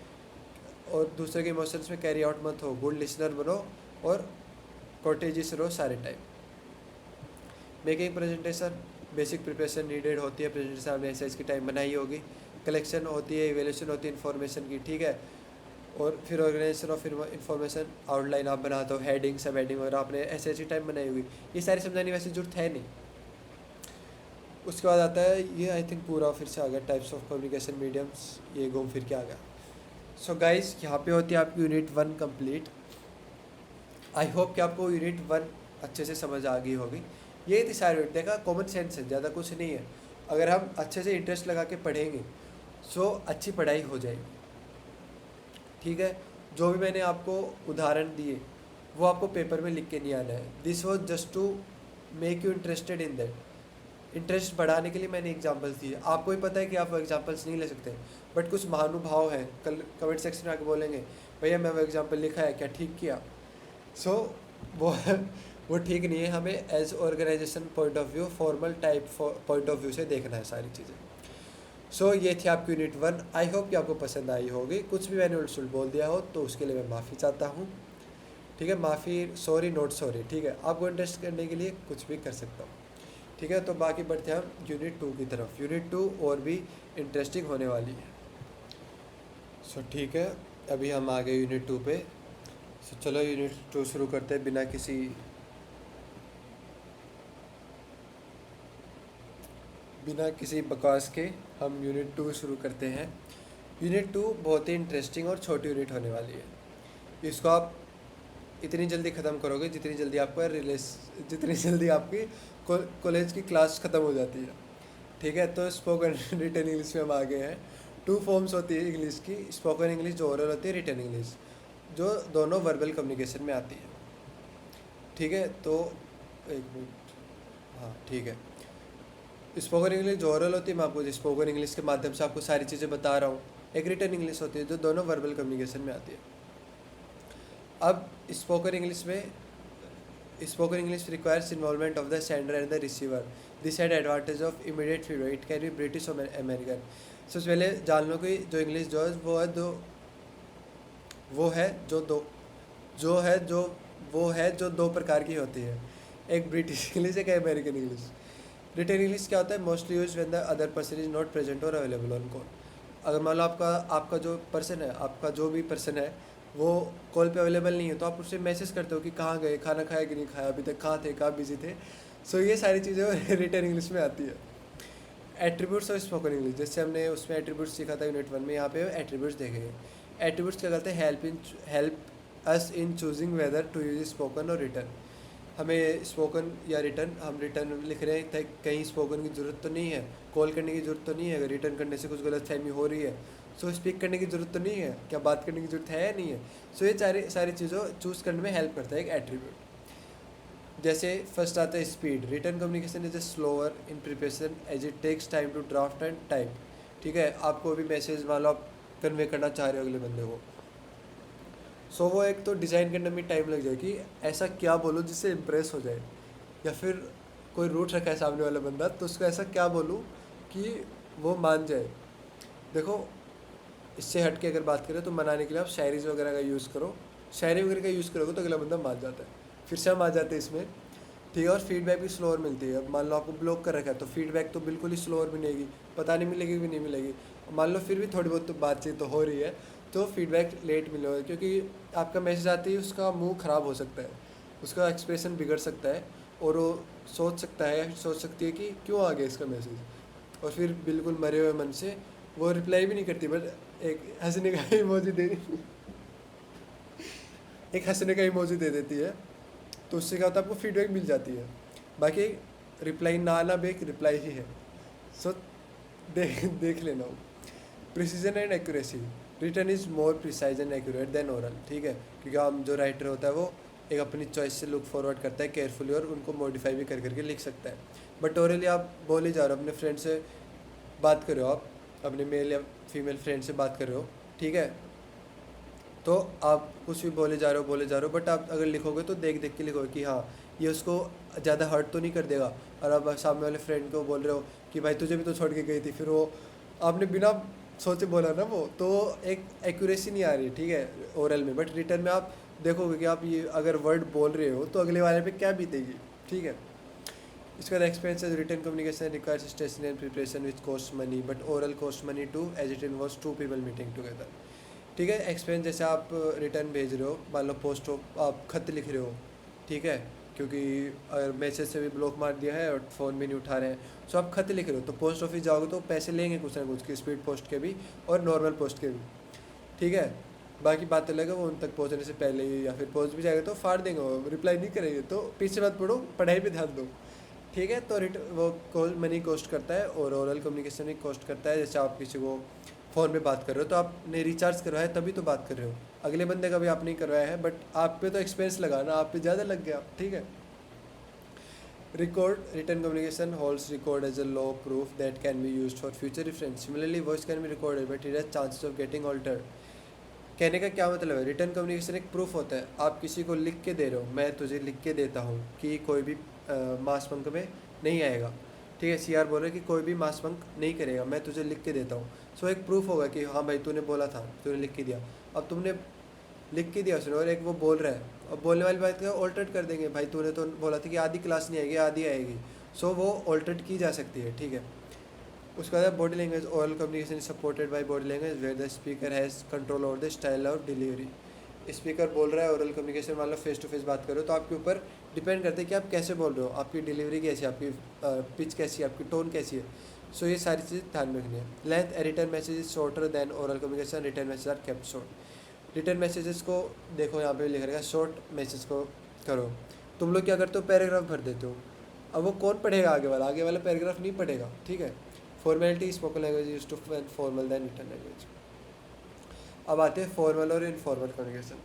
और दूसरे के इमोशंस में कैरी आउट मत हो, गुड लिसनर बनो और कोर्टेजियस रहो सारे time. Making presentation, basic preparation needed होती है प्रेजेंटेशन, आपने एक्सरसाइज की टाइम बनाई होगी। कलेक्शन होती है, इवेल्यूशन होती है इन्फॉर्मेशन की, ठीक है। और फिर ऑर्गेनाइजेशन ऑफ इन्फॉर्मेशन, आउटलाइन आप बनाते हो, हेडिंग सब हेडिंग वगैरह आपने ऐसे ऐसी टाइम बनाई होगी। ये सारी समझाने वैसे जरूरत है नहीं। उसके बाद आता है ये, आई थिंक पूरा फिर से आ गया, टाइप्स ऑफ कम्युनिकेशन मीडियम्स, ये घूम फिर के आ गया। सो गाइज यहाँ पे होती है आपकी यूनिट 1 कंप्लीट। आई होप कि आपको यूनिट 1 अच्छे से समझ आ गई होगी। ये थी सारी यूनिट, देखा कॉमन सेंस है, ज़्यादा कुछ नहीं है। अगर हम अच्छे से इंटरेस्ट लगा के पढ़ेंगे सो अच्छी पढ़ाई हो जाएगी, ठीक है। जो भी मैंने आपको उदाहरण दिए वो आपको पेपर में लिख के नहीं आना है। This was just to make you interested in that. Interest बढ़ाने के लिए मैंने एग्जाम्पल्स दिए। आपको ही पता है कि आप वो एग्जाम्पल्स नहीं ले सकते, बट कुछ महानुभाव हैं, कल कमेंट सेक्शन में आके बोलेंगे भैया मैं वो एग्जाम्पल लिखा है, क्या ठीक किया। सो वो वो ठीक नहीं है, हमें as organisation point of view, formal type point of view से देखना है सारी चीज़ें। सो ये थी आपकी यूनिट 1। आई होप कि आपको पसंद आई होगी। कुछ भी मैंने उल्ट बोल दिया हो तो उसके लिए मैं माफ़ी चाहता हूँ, ठीक है। माफ़ी, सॉरी नोट सॉरी, ठीक है। आपको इंटरेस्ट करने के लिए कुछ भी कर सकता हूँ, ठीक है। तो बाकी बढ़ते हैं हम यूनिट 2 की तरफ। यूनिट 2 और भी इंटरेस्टिंग होने वाली है। सो ठीक है, अभी हम आ गए यूनिट 2 पे। सो चलो यूनिट 2 शुरू करते हैं बिना किसी बकवास के। हम यूनिट 2 शुरू करते हैं। यूनिट 2 बहुत ही इंटरेस्टिंग और छोटी यूनिट होने वाली है। इसको आप इतनी जल्दी ख़त्म करोगे जितनी जल्दी आपकी कॉलेज की क्लास ख़त्म हो जाती है, ठीक है। तो स्पोकन रिटन इंग्लिश में हम आ गए हैं। 2 फॉर्म्स होती है इंग्लिश की, स्पोकन इंग्लिश जो ओरल होती है, रिटन इंग्लिश जो दोनों वर्बल कम्युनिकेशन में आती है, ठीक है। तो एक मिनट, हाँ ठीक है। स्पोकन इंग्लिश जो ओरल होती है, मैं आपको स्पोकन इंग्लिश के माध्यम से आपको सारी चीज़ें बता रहा हूँ। एक रिटन इंग्लिश होती है जो दोनों वर्बल कम्युनिकेशन में आती है। अब spoken English requires involvement of the sender and the receiver. This had advantage of immediate feedback, it can B British और अमेरिकन। सबसे पहले जान लो कि जो इंग्लिश जो है वो है जो वो है जो दो प्रकार की होती है, एक ब्रिटिश इंग्लिश, एक अमेरिकन इंग्लिश। रिटर्न इंग्लिश क्या होता है? Mostly use when the other person is not present और अवेलेबल ऑन कॉल। अगर मान लो आपका आपका जो पर्सन है, आपका जो भी पर्सन है वो कॉल पे अवेलेबल नहीं है, तो आप उससे मैसेज करते हो कि कहाँ गए, खाना खाया कि नहीं खाया, अभी तक कहाँ थे, कहाँ बिजी थे। सो ये सारी चीज़ें रिटर्न इंग्लिश में आती है। एट्रीब्यूट्स और स्पोकन इंग्लिश, जैसे हमने उसमें एट्रीब्यूट्स सीखा था यूनिट 1 में, यहाँ पे एट्रीब्यूट्स देखेंगे। एट्रीब्यूट्स क्या करते हैं? Help us in choosing whether to use spoken or written. हमें स्पोकन या रिटर्न, हम रिटर्न लिख रहे हैं, कहीं स्पोकन की ज़रूरत तो नहीं है, कॉल करने की ज़रूरत तो नहीं है, अगर रिटर्न करने से कुछ गलत फहमी हो रही है सो स्पीक करने की ज़रूरत तो नहीं है, क्या बात करने की ज़रूरत है या नहीं है। सो ये सारी चीज़ों चूज़ करने में हेल्प करता है एक एट्रीब्यूट। जैसे फर्स्ट आता है speed. Written communication is a slower in preparation as it takes time to draft and type. ठीक है, आपको भी मैसेज मान लो आप कन्वे करना चाह रहे हो अगले बंदे को, सो वो एक तो डिज़ाइन करने में टाइम लग जाए कि ऐसा क्या बोलूँ जिससे इम्प्रेस हो जाए, या फिर कोई रूट रखा है सामने वाला बंदा तो उसको ऐसा क्या बोलूँ कि वो मान जाए। देखो, इससे हट के अगर बात करें तो मनाने के लिए आप शायरीज वगैरह का यूज़ करो, शायरी वगैरह का यूज़ करोगे तो अगला बंदा मान जाता है। फिर से हम आ जाते हैं इसमें, ठीक है। और फीडबैक भी स्लोअर मिलती है। अब मान लो आपको ब्लॉक कर रखा है तो फीडबैक तो बिल्कुल ही स्लोअर मिलेगी, पता नहीं मिलेगी भी नहीं मिलेगी। मान लो फिर भी थोड़ी बहुत तो बातचीत तो हो रही है तो फीडबैक लेट मिलेगा, क्योंकि आपका मैसेज आते ही उसका मुंह ख़राब हो सकता है, उसका एक्सप्रेशन बिगड़ सकता है और वो सोच सकता है, सोच सकती है कि क्यों आ गया इसका मैसेज, और फिर बिल्कुल मरे हुए मन से वो रिप्लाई भी नहीं करती, बट एक हंसने का इमोजी दे एक हंसने का इमोजी दे देती है, तो उससे क्या होता है आपको फीडबैक मिल जाती है। बाकी रिप्लाई ना आना भी एक रिप्लाई ही है। सो देख लेना हो। Precision and accuracy. Return is more precise and accurate then oral. ठीक है, क्योंकि हम जो राइटर होता है वो एक अपनी चॉइस से लुक फॉरवर्ड करता है केयरफुली और उनको मॉडिफाई भी कर करके लिख सकता है। बट ओरली आप बोल ही जा रहे हो, अपने फ्रेंड से बात कर रहे हो, आप अपने मेल या फीमेल फ्रेंड से बात कर रहे हो, ठीक है, तो आप कुछ भी बोले जा रहे हो, बट आप अगर लिखोगे तो देख देख के लिखोगे कि हाँ ये उसको ज़्यादा हर्ट तो नहीं कर देगा। और आप सामने वाले फ्रेंड को बोल रहे हो कि भाई तुझे भी तो छोड़ के गई थी, फिर वो आपने बिना सोचे बोला ना वो, तो एक एक्यूरेसी नहीं आ रही, ठीक है, ओरल में। बट रिटर्न में आप देखोगे कि आप ये अगर वर्ड बोल रहे हो तो अगले वाले पे क्या बीतेगी, ठीक है। इसका expenses. Written communication requires stationery and preparation which cost money, but oral cost money too as it involves two people meeting together. ठीक है, एक्सपेंस जैसे आप रिटर्न भेज रहे हो, मान लो पोस्ट हो, आप खत लिख रहे हो, ठीक है, क्योंकि अगर मैसेज से भी ब्लॉक मार दिया है और फ़ोन भी नहीं उठा रहे हैं, सो आप खत लिख रहे हो तो पोस्ट ऑफिस जाओगे तो पैसे लेंगे कुछ ना कुछ की, स्पीड पोस्ट के भी और नॉर्मल पोस्ट के भी, ठीक है। बाकी बात अलग है, वो उन तक पहुंचने से पहले ही या फिर पहुंच भी जाएगा तो फाड़ देंगे, वो रिप्लाई नहीं करेंगे, तो पीछे मत पढ़ो, पढ़ाई पे ध्यान दो, ठीक है। तो वो मनी कॉस्ट करता है और ओरल कम्युनिकेशन भी कॉस्ट करता है। जैसे आप किसी को फ़ोन पे बात कर रहे हो तो आपने रिचार्ज करवाया है तभी तो बात कर रहे हो, अगले बंदे का भी आप नहीं करवाया है, बट आप पे तो एक्सपेंस लगा ना, आप पे ज़्यादा लग गया, ठीक है। Record. Written communication holds record as a law proof that can be used for future reference. Similarly voice can be recorded but it has chances of getting altered. कहने का क्या मतलब है? रिटर्न कम्युनिकेशन एक प्रूफ होता है, आप किसी को लिख के दे रहे हो, मैं तुझे लिख के देता हूँ कि कोई भी मास बंक में नहीं आएगा, ठीक है। सीआर बोल रहा है कि कोई भी मास बंक नहीं करेगा, मैं तुझे लिख के देता हूँ। सो एक प्रूफ होगा कि हाँ भाई तूने बोला था, तूने लिख के दिया। अब तुमने लिख के दिया उसने और एक वो बोल रहा है, अब बोलने वाली बात का ऑल्टरेट कर देंगे, भाई तूने तो बोला था कि आधी क्लास नहीं आएगी, आधी आएगी, सो वो ऑल्टरेट की जा सकती है, ठीक है। उसके बाद body language. Oral communication is supported by body language where the speaker has control over the style of delivery. Speaker बोल रहा है, ओरल कम्युनिकेशन मान लो फेस टू फेस बात करो तो आपके ऊपर डिपेंड करते हैं कि आप कैसे बोल रहे हो, आपकी डिलीवरी कैसी है, आपकी पिच कैसी है, आपकी टोन कैसी है। सो ये सारी चीज़ ध्यान में रखनी है। Length. Written message is shorter than oral communication, written message are kept short. Written messages को देखो यहाँ पे लिख रहेगा, शॉर्ट मैसेज को करो। तुम लोग क्या करते हो? पैराग्राफ भर देते हो, अब वो कौन पढ़ेगा? आगे वाला पैराग्राफ नहीं पढ़ेगा, ठीक है। Formality. Spoken language use to formal than written language. अब आते हैं फॉर्मल और इनफॉर्मल कम्युनिकेशन।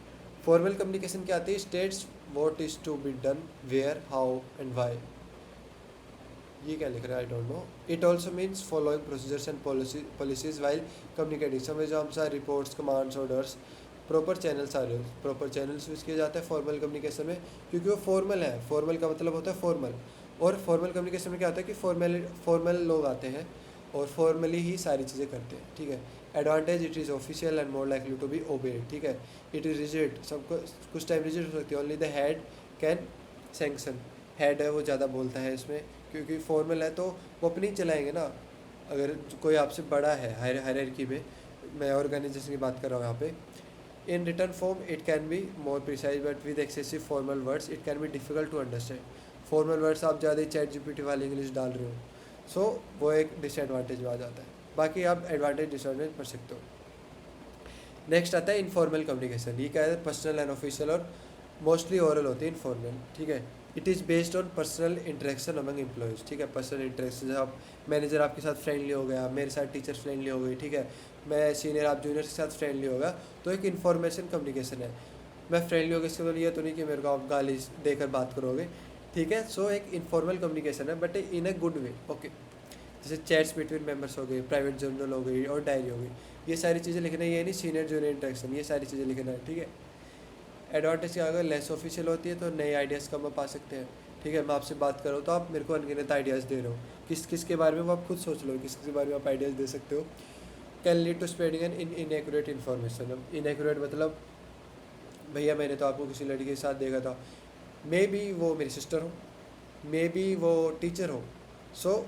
फॉर्मल कम्युनिकेशन क्या आती है? States what is to be done, where, how and why. ये क्या लिख रहा है? I don't know. It also means following procedures and policies while communicating. समय जो हम सारे reports, commands, orders, proper channels आ रहे हो, प्रॉपर चैनल्स यूज़ किए जाते हैं फॉर्मल कम्युनिकेशन में, क्योंकि वो फॉर्मल है। फॉर्मल का मतलब होता है फॉर्मल, और फॉर्मल कम्युनिकेशन में क्या होता है कि फॉर्मल लोग आते हैं और फॉर्मली ही सारी चीज़ें करते हैं, ठीक है। Advantage, it is official and more likely to be obeyed, ठीक है। इट इज़ रिजिड, सबको कुछ टाइम रिजिड हो सकती है, only the head can sanction, head है वो ज़्यादा बोलता है इसमें, क्योंकि फॉर्मल है तो वो अपनी चलाएंगे ना। अगर कोई आपसे बड़ा है हायरार्की में, मैं ऑर्गेनाइजेशन की बात कर रहा हूँ यहाँ पे, in written form it can be more precise, but with excessive formal words it can be difficult to understand. Formal words आप ज़्यादा ही चैट जीपीटी वाली इंग्लिश डाल रहे हो, सो वो एक डिसएडवांटेज में आ जाता है। बाकी आप एडवांटेज डिसएडवांटेज पढ़ सकते हो। नेक्स्ट आता है इनफॉर्मल कम्युनिकेशन। ये क्या है, पर्सनल एंड ऑफिशियल और मोस्टली ओरल होती है इनफॉर्मल, ठीक है। It is based on personal interaction among employees, ठीक है। पर्सनल इंटरेक्शन, आप मैनेजर आपके साथ फ्रेंडली हो गया, मेरे साथ टीचर फ्रेंडली हो गई, ठीक है। मैं सीनियर आप जूनियर के साथ फ्रेंडली होगा, तो एक इन्फॉर्मेशन कम्युनिकेशन है। मैं फ्रेंडली हो गया, इसके मतलब ये तो नहीं कि मेरे को आप गाली देकर बात करोगे, ठीक है। सो एक इनफॉर्मल कम्युनिकेशन है, but in a good way, okay. जैसे चैट्स बिटवीन मेंबर्स हो गए, प्राइवेट जर्नल हो गई और डायरी हो गई, ये सारी चीज़ें लिखना है, ये नहीं सीनियर जूनियर इंटरेक्शन, ये सारी चीज़ें लिखना है, ठीक है। एडवांटेज क्या, अगर लेस ऑफिशियल होती है तो नए आइडियाज़ कम आप पा सकते हैं, ठीक है। मैं आपसे बात करूँ तो आप मेरे को अनगिनत आइडियाज़ दे रहे हो, किस किस के बारे में वो आप खुद सोच लो, किस किस के बारे में आप आइडियाज़ दे सकते हो। Can lead to spreading an inaccurate information. अब इनएक्यूरेट मतलब, भैया मैंने तो आपको किसी लड़की के साथ देखा था, मे बी वो मेरी सिस्टर हो, मे बी वो टीचर हो, सो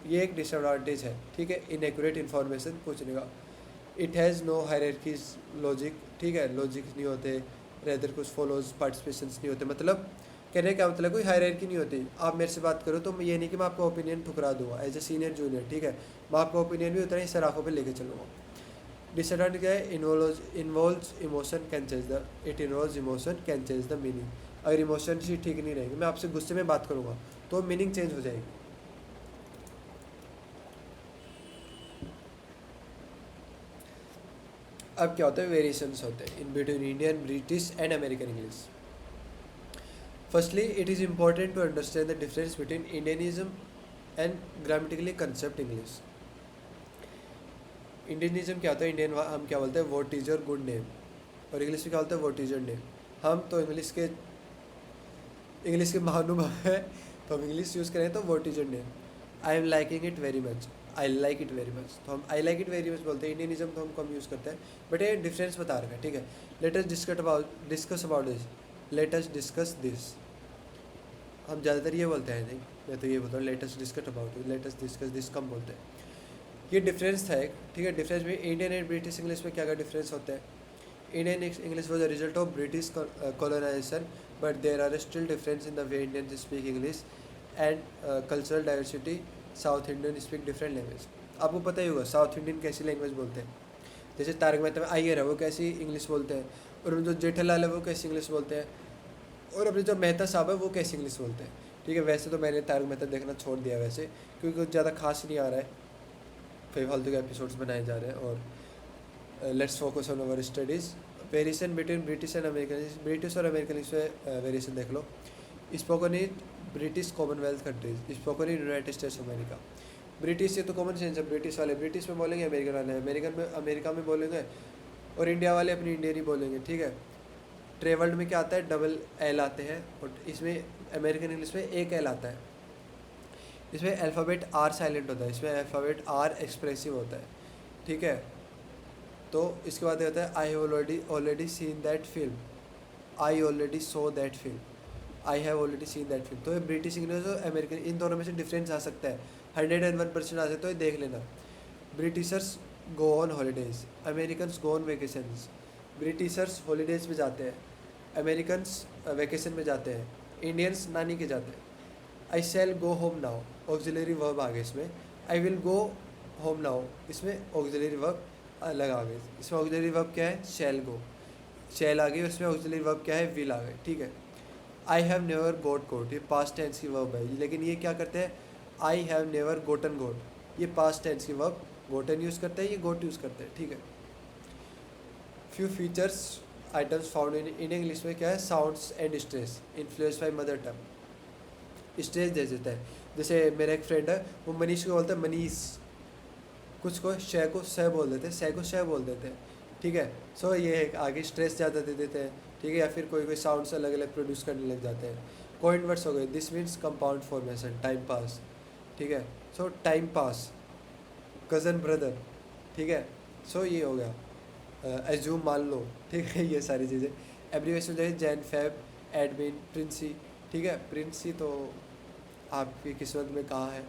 ये एक डिसएडवांटेज है, ठीक है, इनएक्यूरेट इन्फॉर्मेशन पूछने का। It has no hierarchies logic, ठीक है, लॉजिक नहीं होते, रेदर कुछ फॉलोज पार्टिसिपेशंस नहीं होते, मतलब कहने का मतलब कोई हायरार्की नहीं होती। आप मेरे से बात करो तो ये नहीं कि मैं आपका ओपिनियन ठुकरा दूंगा एज ए सीनियर जूनियर, ठीक है। मैं आपका ओपिनियन भी उतना ही सराखों पे लेके चलूँगा। डिसएडवांटेज क्या है, involves emotion can change the, it involves emotion can change the meaning. अगर इमोशन ही ठीक नहीं रहेंगे, मैं आपसे गुस्से में बात करूँगा तो मीनिंग चेंज हो जाएगी। अब क्या होता है, वेरिएशंस होते हैं in between Indian, British and American English. Firstly, it is important to understand the difference between Indianism and grammatically concept English. Indianism क्या होता है, इंडियन हम क्या बोलते हैं, what is your good name, और इंग्लिश में क्या बोलते हैं, व्हाट इज़ योर नेम। हम तो इंग्लिश के महानुभव हैं, तो हम इंग्लिश यूज़ करें तो what is your name. I am liking it very much, I like it very much, तो हम I like it very much बोलते हैं। इंडियनिज्म तो हम कम यूज़ करते हैं, बट ये डिफरेंस बता रखा है, ठीक है। Let us discuss about this, let us discuss this. हम ज़्यादातर ये बोलते हैं, नहीं मैं तो ये बोलता हूँ, let us discuss about it, let us discuss this come बोलते हैं। ये डिफरेंस था एक, ठीक है। डिफरेंस में इंडियन एंड ब्रिटिश इंग्लिश में क्या क्या डिफरेंस होता है। Indian English was a result of British colonization, but there are still difference in the way Indians speak English and cultural diversity. South Indian speak different language. आपको पता ही होगा south Indian कैसी language बोलते हैं। जैसे तारक मेहता में अय्यर है, वो कैसी इंग्लिश बोलते हैं, और जो जेठालाल है वो कैसी इंग्लिश बोलते हैं, और अपने जो मेहता साहब है वो कैसी इंग्लिश बोलते हैं, ठीक है। वैसे तो मैंने तारक मेहता देखना छोड़ दिया वैसे, क्योंकि कुछ ज़्यादा खास नहीं आ रहा है, फिर फालतू के एपिसोड्स बनाए जा रहे हैं। और let's focus on our studies. Variation between British and American, British और अमेरिकन इसमें वेरिएशन देख लो। Spoken in British Commonwealth countries, spoken in United States of America. British ये तो कॉमन सेंस है, ब्रिटिश वाले ब्रिटिश में बोलेंगे, अमेरिकन वाले अमेरिकन में अमेरिका में बोलेंगे, और इंडिया वाले अपनी इंडियन ही बोलेंगे, ठीक है। ट्रेवल्ड में क्या आता है, डबल एल आते हैं, और इसमें अमेरिकन इंग्लिश में एक एल आता है। इसमें अल्फ़ाबेट आर साइलेंट होता है, इसमें अल्फ़ाबेट आर एक्सप्रेसिव होता है, ठीक है। तो इसके बाद होता है I have already seen that film, I already so that film, I have already seen that film. तो ये ब्रिटिश इंग्लिश और अमेरिकन इन दोनों में से डिफरेंस आ सकता है, 101% आ सकता है, तो ये देख लेना। Britishers go on holidays, Americans go on vacations. Britishers holidays में जाते हैं, अमेरिकन्स वेकेशन में जाते हैं, इंडियंस नानी के जाते हैं। I shall go home now, auxiliary verb आ गए इसमें। I will go home now, इसमें ऑक्सिलरी वर्ब अलग आ गए। इसमें ऑक्सिलरी वर्ब क्या है, शैल गो, शैल आ गई, उसमें ऑक्सिलरी वर्ब क्या है, विल आ गए, ठीक है। I have never got caught, ये पास्ट टेंस की वर्ब है, लेकिन ये क्या करते हैं, आई हैव नेवर गोटन गोट, ये पास्ट टेंस की वर्ब गोटन यूज़ करते हैं, ये गोट यूज़ करते हैं, ठीक है। Few features items found in English में क्या है, sounds and stress influence by mother tongue, stress दे देता है। जैसे मेरा एक फ्रेंड है, वो मनीष को बोलता है मनीष, कुछ को शय को सह बोल देते हैं, सह को शय बोल देते हैं, ठीक है। सो ये आगे स्ट्रेस ज़्यादा दे देते हैं, ठीक है। या फिर कोई कोई साउंड्स अलग अलग प्रोड्यूस करने लग जाते हैं। कोइंड वर्ड्स हो गए, this means compound formation, time pass, ठीक है। सो टाइम पास, कज़न ब्रदर, ठीक है। सो ये हो गया, एज्यूम मान लो, ठीक है। ये सारी चीज़ें एब्रीवेशन जैसे जैन, फैब, एडमिन, प्रिंसी, ठीक है। प्रिंसी तो आपकी किस्मत में कहाँ है,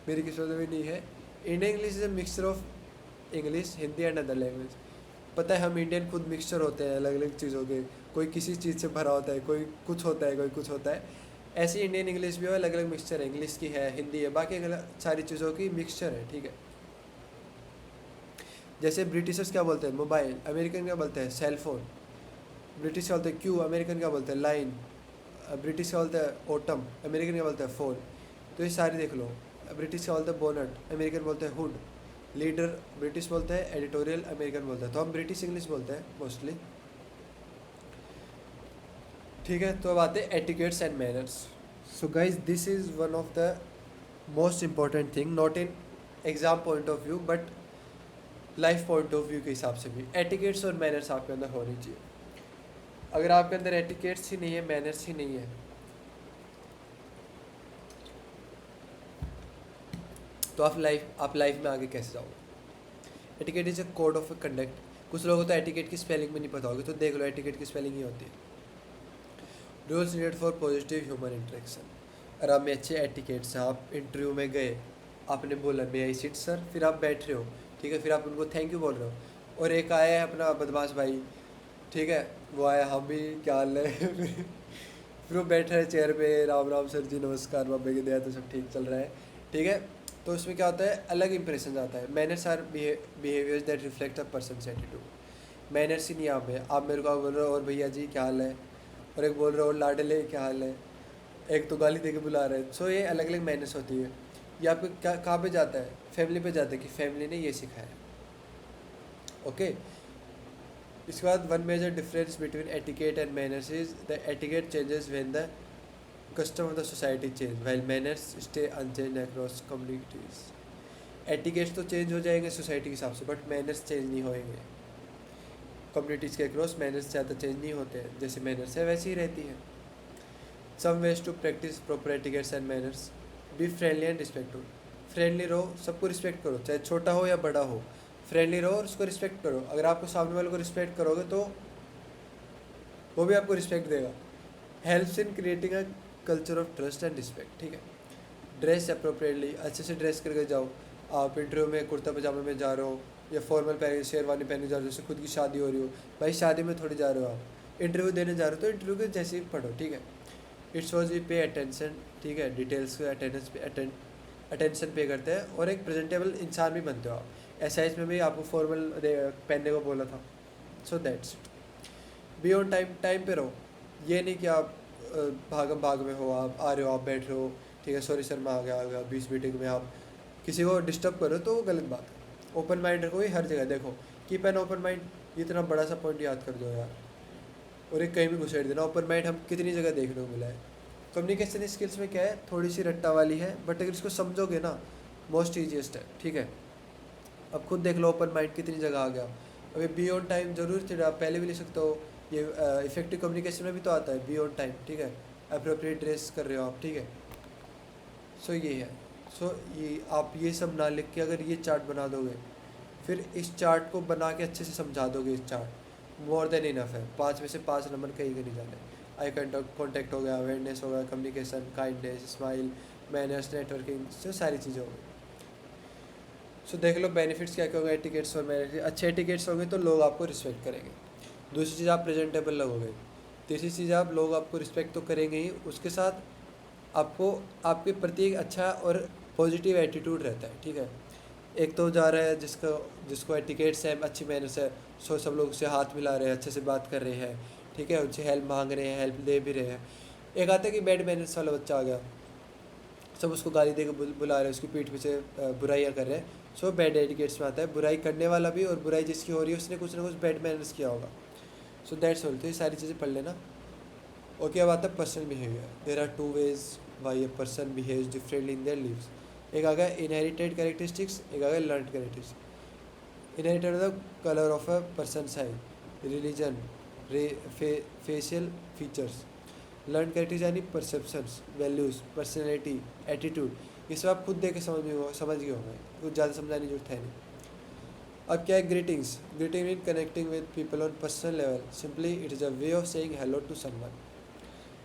मेरी किस्मत में नहीं है। Indian English is a mixture of English, Hindi and other language. पता है हम इंडियन खुद मिक्सचर होते हैं अलग अलग चीज़ों के, कोई किसी चीज़ से भरा होता है, कोई कुछ होता है, कोई कुछ होता है। ऐसे इंडियन इंग्लिश भी हो, अलग अलग मिक्सचर है, इंग्लिश की है, हिंदी है, बाकी सारी चीज़ों की मिक्सचर है, ठीक है। जैसे ब्रिटिशर्स क्या बोलते हैं, मोबाइल, अमेरिकन क्या बोलते हैं, सेल फोन। ब्रिटिश क्या बोलते हैं, क्यू, अमेरिकन क्या बोलते हैं, लाइन। ब्रिटिश क्या बोलते हैं, ओटम, अमेरिकन क्या बोलते हैं, फोन। तो ये सारी देख लो। ब्रिटिश क्या बोलते हैं, बोनट, अमेरिकन बोलते हैं हुड। लीडर ब्रिटिश बोलते हैं, एडिटोरियल अमेरिकन बोलते हैं। तो हम ब्रिटिश इंग्लिश बोलते हैं मोस्टली, ठीक है। तो अब आते हैं etiquettes and manners. So guys this is one of the most important thing, not in exam point of view but life point of view के हिसाब से भी। एटिकेट्स और मैनर्स आपके अंदर होनी चाहिए। अगर आपके अंदर एटिकेट्स ही नहीं है, मैनर्स ही नहीं है, तो आप लाइफ में आगे कैसे जाओगे। Etiquette is a code of conduct. कुछ लोगों को तो एटिकेट की स्पेलिंग भी नहीं पता होगी, तो देख लो एटिकेट की स्पेलिंग ही होती है, rules needed for positive human interaction. और आप में अच्छे एटिकेट्स हैं, आप इंटरव्यू में गए, आपने बोला मे आई सिट सर, फिर आप बैठ रहे हो, ठीक है, फिर आप उनको थैंक यू बोल रहे हो। और एक आया है अपना बदमाश भाई, ठीक है, वो आया, हम भी क्या हाल है फिर वो बैठ रहे हैं चेयर पे, राम राम सर जी नमस्कार, बाबे की दया तो सब ठीक चल रहा है, ठीक है। तो उसमें क्या होता है, अलग इंप्रेशन आता है। Manners are behaviours that reflect a person's attitude. Manners ही नहीं आप मेरे को बोल रहे हो और भैया जी क्या हाल है, और एक बोल रहे हो लाडले क्या हाल है, एक तो गाली दे के बुला रहे हैं। सो ये अलग अलग मैनर्स होती है। ये आपको क्या कहाँ पे जाता है, फैमिली पे जाता है कि फैमिली ने ये सिखाया, ओके। इसके बाद one major difference between etiquette and manners is the etiquette changes when the custom of the society change while manners stay unchange across communities. Etiquettes तो चेंज हो जाएंगे सोसाइटी के हिसाब से, बट मैनर्स चेंज नहीं होएंगे। Communities के across manners ज़्यादा change नहीं होते हैं, जैसे मैनर्स है वैसे ही रहती है। Some ways to practice proper etiquettes and manners, be friendly and respectful. Friendly रहो, सबको रिस्पेक्ट करो, चाहे छोटा हो या बड़ा हो, फ्रेंडली रहो और उसको रिस्पेक्ट करो। अगर आपको सामने वाले को रिस्पेक्ट करोगे तो वो भी आपको रिस्पेक्ट देगा। Helps in creating a culture of trust and respect, ठीक है। ड्रेस अप्रोप्रिएटली, अच्छे से ड्रेस करके जाओ। आप इंटरव्यू में कुर्ता पजामे में जा रहे हो या फॉर्मल पहन शेरवानी पहन के जा रहे हो, जैसे खुद की शादी हो रही हो, भाई शादी में थोड़ी जा रहे हो आप, इंटरव्यू देने जा रहे हो तो इंटरव्यू के जैसे ही पढ़ो, ठीक है। It's was we pay attention, ठीक है, डिटेल्स को अटेंशन पे करते हैं और एक प्रेजेंटेबल इंसान भी बनते हो आप। एसआईएस में भी आपको फॉर्मल पहनने को बोला था। So that's be on time, time पे रहो। ये नहीं कि आप भागम भाग में हो, आप आ रहे हो, आप बैठ रहे हो, ठीक है, सॉरी सर मैं आ गया, बीच मीटिंग में आप किसी को डिस्टर्ब करो तो वो गलत बात है। ओपन माइंड रखो, ये हर जगह देखो, कीप एन ओपन माइंड। इतना बड़ा सा पॉइंट याद कर दो यार, और एक कहीं भी घुसेड़ देना। ओपन माइंड हम कितनी जगह देखने को मिला है। कम्युनिकेशन स्किल्स में क्या है, थोड़ी सी रट्टा वाली है, बट अगर इसको समझोगे ना, मोस्ट ईजिएस्ट है, ठीक है। अब खुद देख लो ओपन माइंड कितनी जगह आ गया। अभी बी ऑन टाइम जरूर थे, आप पहले भी लिख सकते हो, ये इफेक्टिव कम्युनिकेशन में भी तो आता है बी ऑन टाइम, ठीक है। अप्रोप्रिएट ड्रेस कर रहे हो आप, ठीक है। सो ये है। सो ये आप ये सब ना लिख के अगर ये चार्ट बना दोगे, फिर इस चार्ट को बना के अच्छे से समझा दोगे, इस चार्ट मोर देन इनफ है। 5 में से 5 नंबर कहीं के नहीं जाने। आई कॉन्टैक्ट हो गया, अवेयरनेस हो गया, communication, kindness, smile, manners, networking, जो सारी चीज़ें हो गई। सो देख लो बेनिफिट्स क्या क्या होगा एटिकेट्स और मैनर्स। अच्छे एटिकेट्स होंगे तो लोग आपको रिस्पेक्ट करेंगे। दूसरी चीज़, आप प्रेजेंटेबल लगोगे। तीसरी चीज़, आप लोग आपको रिस्पेक्ट तो करेंगे ही, उसके साथ आपको आपके प्रति एक अच्छा और पॉजिटिव एटीट्यूड रहता है, ठीक है। एक तो जा रहा है जिसको एटिकेट्स है, अच्छी मैनर्स है, सो सब लोग उससे हाथ मिला रहे हैं, अच्छे से बात कर रहे हैं, ठीक है, उनसे हेल्प मांग रहे हैं, हेल्प दे भी रहे हैं। एक आता है कि बैड मैनर्स वाला बच्चा आ गया, सब उसको गाली दे के बुला रहे हैं, उसकी पीठ पीछे बुराइयाँ कर रहे हैं। सो बैड एटिकेट्स में आता है, बुराई करने वाला भी और बुराई जिसकी हो रही है उसने कुछ ना कुछ बैड मैनर्स किया होगा। So that's all. तो ये सारी चीज़ें पढ़ लेना। ओके, अब आता है personal behaviour. There are 2 ways why a person behaves differently in their lives. एक आ गया इनहेरिटेड कैरेक्टरिस्टिक्स, एक आ गया लर्न कैरेक्टरिस्टिक्स। इनहेरिटेड मतलब colour of a person size, religion, facial features. Learn characters यानी परसेप्शंस, वैल्यूज़, पर्सनैलिटी, एटीट्यूड। ये सब आप खुद देख के समझ गए होंगे, कुछ ज़्यादा समझाने की जरूरत है नहीं। अब क्या है greetings? Greeting mean connecting with people on personal level, simply it is a way of saying hello to someone.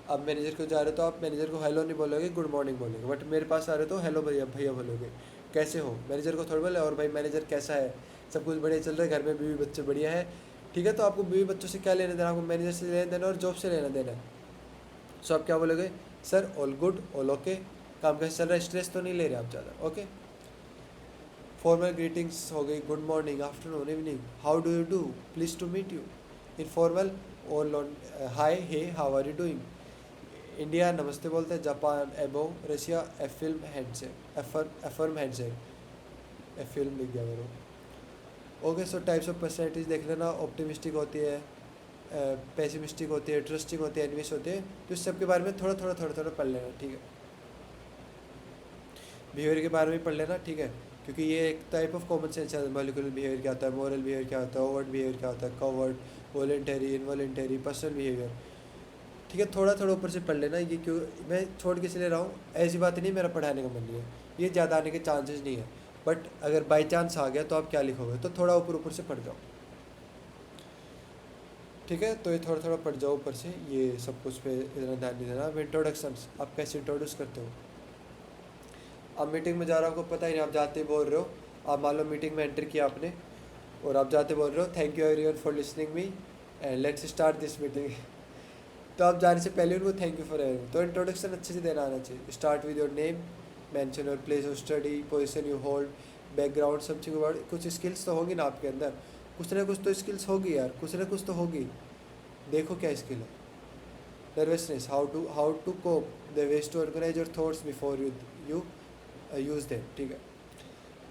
अब मैनेजर को जा रहे हो तो आप मैनेजर को हेलो नहीं बोलोगे, गुड मॉर्निंग बोलोगे, बट मेरे पास आ रहे हो तो हेलो भैया भैया बोलोगे, कैसे हो। मैनेजर को थोड़ा बोले और भाई मैनेजर कैसा है, सब कुछ बढ़िया चल रहा है, घर में बीवी बच्चे बढ़िया है, ठीक है। तो आपको बीवी बच्चों से क्या लेना देना, आपको मैनेजर से लेना देना और जॉब से लेना देना है। सो आप क्या बोलोगे, sir all good, all okay, काम कैसे चल रहा है, स्ट्रेस तो नहीं ले रहे आप ज़्यादा, ओके। फॉर्मल ग्रीटिंग्स हो गई, good morning, afternoon, evening, how do you do, please to meet you. Informal all hi hey how are you doing. India नमस्ते बोलते हैं, जापान एबो, Russia a film handshake, a firm handshake, a film लिख गया मेरे। Okay, so types of personalities देख लेना, optimistic होती है, पेसिमिस्टिक होती है, ट्रस्टिंग होती है, एनविश होती है, तो इस सब के बारे में थोड़ा थोड़ा पढ़ लेना, ठीक है। बिहेवियर के बारे में पढ़ लेना, ठीक है, क्योंकि ये एक टाइप ऑफ कॉमन सेंस है। मॉलिक्यूलर बिहेवियर क्या होता है, मॉरल बिहेवियर क्या होता है, ओवर्ट बिहेवियर क्या होता है, covert, voluntary, involuntary, personal behaviour, ठीक है। थोड़ा ऊपर से पढ़ लेना। ये क्यों मैं छोड़ के चले रहा हूँ, ऐसी बात नहीं, मेरा पढ़ाने का मन नहीं है, ये ज़्यादा आने के चांसेस नहीं है, बट अगर बाई चांस आ गया तो आप क्या लिखोगे, तो थोड़ा ऊपर से पढ़ जाओ, ठीक है। तो ये थोड़ा पढ़ जाओ ऊपर से, ये सब कुछ पे इतना ध्यान नहीं देना। अब इंट्रोडक्शंस, आप कैसे इंट्रोड्यूस करते हो। आप मीटिंग में जा रहे हो, आपको पता ही नहीं, आप जाते ही बोल रहे हो, आप मान लो मीटिंग में एंटर किया आपने और आप जाते बोल रहे हो, thank you everyone for listening me and let's start this meeting. तो आप जाने से पहले उनको थैंक यू फॉर एवरीवन, तो इंट्रोडक्शन अच्छे से देना आना चाहिए। Start with your name, mention your place of study, position you hold, background, something about, कुछ स्किल्स तो होगी ना आपके अंदर, कुछ ना कुछ तो स्किल्स होगी यार, कुछ ना कुछ तो होगी, देखो क्या स्किल है। Nervousness, how to cope, the ways to organise your thoughts before you use them, ठीक है।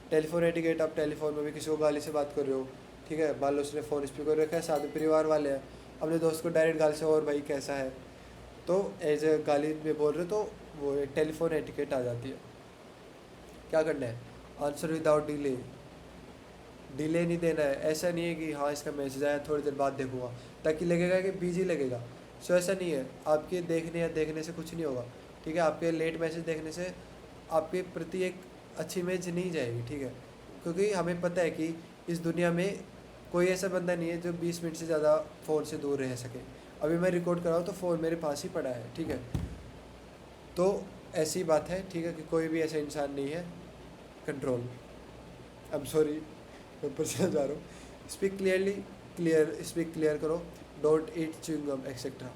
टेलीफोन एटिकेट, आप टेलीफोन में भी किसी को गाली से बात कर रहे हो, ठीक है, मान लो उसने फ़ोन स्पीकर रखा है, साथ में परिवार वाले हैं, अपने दोस्त को डायरेक्ट गाली से, और भाई कैसा है, तो एज ए गाली में बोल रहे हो, तो वो टेलीफोन एटिकेट आ जाती है। क्या करना है, आंसर विदाउट डिले नहीं देना है। ऐसा नहीं है कि हाँ इसका मैसेज आया थोड़ी देर बाद देखूंगा, ताकि लगेगा कि बिजी लगेगा। सो ऐसा नहीं है, आपके देखने से कुछ नहीं होगा, ठीक है। आपके लेट मैसेज देखने से आपके प्रति एक अच्छी इमेज नहीं जाएगी, ठीक है, क्योंकि हमें पता है कि इस दुनिया में कोई ऐसा बंदा नहीं है जो 20 मिनट से ज़्यादा फ़ोन से दूर रह सके। अभी मैं रिकॉर्ड कर रहा हूँ तो फ़ोन मेरे पास ही पड़ा है, ठीक है। तो ऐसी बात है, ठीक है, कि कोई भी ऐसा इंसान नहीं है। कंट्रोल, आई एम सॉरी, मैं ऊपर से जा रहा हूँ। स्पीक क्लियर करो, don't eat chewing gum etcetera.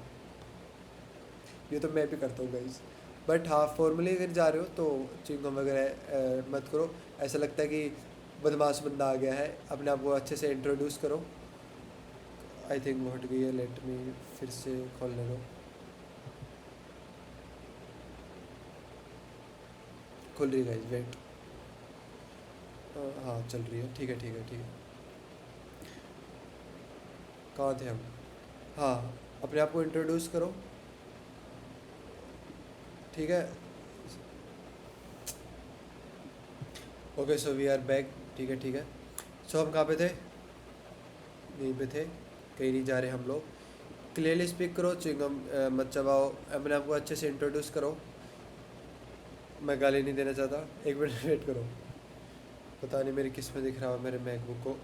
ये तो मैं भी करता हूँ गाइस, बट हाँ फॉर्मली अगर जा रहे हो तो च्युइंग गम वगैरह मत करो। ऐसा लगता है कि बदमाश बंदा आ गया है, अपने आप को अच्छे से इंट्रोड्यूस करो। आई थिंक वो हट गई है, लेट मी फिर से खोलने दो। खुल रही है गाइस, वेट, हाँ चल रही है, ठीक है। कहाँ थे हम, हाँ, अपने आप को इंट्रोड्यूस करो, ठीक है। Okay, so we are back, ठीक है। सो हम कहाँ पे थे, यहीं पे थे, कहीं नहीं जा रहे हम लोग। क्लियरली स्पीक करो, च्युइंगम मत चबाओ, अपने आप को अच्छे से इंट्रोड्यूस करो। मैं गाली नहीं देना चाहता, एक मिनट वेट करो, पता नहीं मेरी किस में दिख रहा हो मेरे मैकबुक को।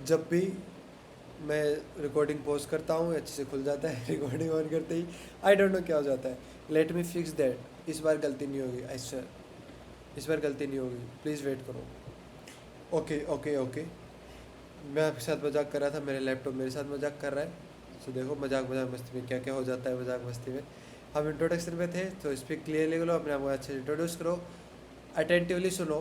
जब भी मैं रिकॉर्डिंग पोस्ट करता हूँ अच्छे से खुल जाता है, रिकॉर्डिंग ऑन करते ही आई डोंट नो क्या हो जाता है। लेट मी फिक्स दैट, इस बार गलती नहीं होगी, आई स्वेयर, इस बार गलती नहीं होगी, प्लीज़ वेट करो। ओके, मैं आपके साथ मजाक कर रहा था, मेरे लैपटॉप मेरे साथ मजाक कर रहा है। तो देखो मजाक मस्ती में क्या क्या हो जाता है, मजाक मस्ती में। हम इंट्रोडक्शन में थे, तो इस पर क्लियरली करो, अपने आप को अच्छे से इंट्रोड्यूस करो, अटेंटिवली सुनो,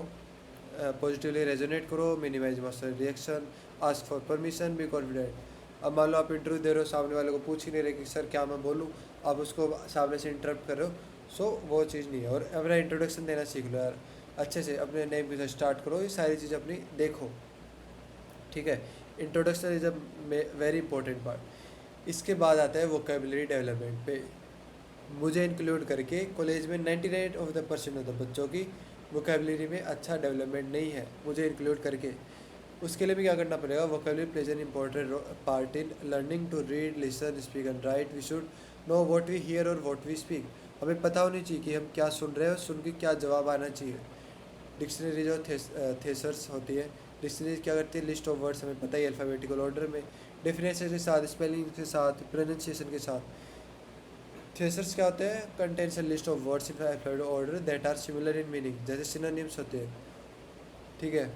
पॉजिटिवली रेजोनेट करो, minimise master reaction, ask for permission, be confident. अब मान लो आप इंटरव्यू दे रहे हो, सामने वाले को पूछ ही नहीं रहे कि सर क्या मैं बोलूँ, आप उसको सामने से इंटरप्ट कर रहे हो, सो वो चीज़ नहीं है। और अपना इंट्रोडक्शन देना सीख लो यार, अच्छे से अपने नेम के साथ स्टार्ट करो, ये सारी चीज़ अपनी देखो, ठीक है। Introduction is a very important part. इसके बाद आता है वोकेबलरी डेवलपमेंट पे। मुझे इंक्लूड करके कॉलेज में 99% ऑफ द बच्चों की वोकेबलरी में अच्छा डेवलपमेंट नहीं है, मुझे इंक्लूड करके। उसके लिए भी क्या करना पड़ेगा, vocabulary plays an important part in learning to read, listen, speak and write. We should know what we hear और व्हाट वी स्पीक। हमें पता होनी चाहिए कि हम क्या सुन रहे हैं और सुन के क्या जवाब आना चाहिए। डिक्शनरी जो थेसर्स होती है, डिक्शनरी क्या करती है, लिस्ट ऑफ वर्ड्स हमें पता ही अल्फ़ाबेटिकल ऑर्डर में, डेफिनेशन के साथ, स्पेलिंग के साथ, प्रोनाउंसिएशन के साथ। थेसर्स क्या होते हैं, contains a list of words in alphabetical order that are similar in meaning, जैसे सिनोनिम्स होते हैं। ठीक है।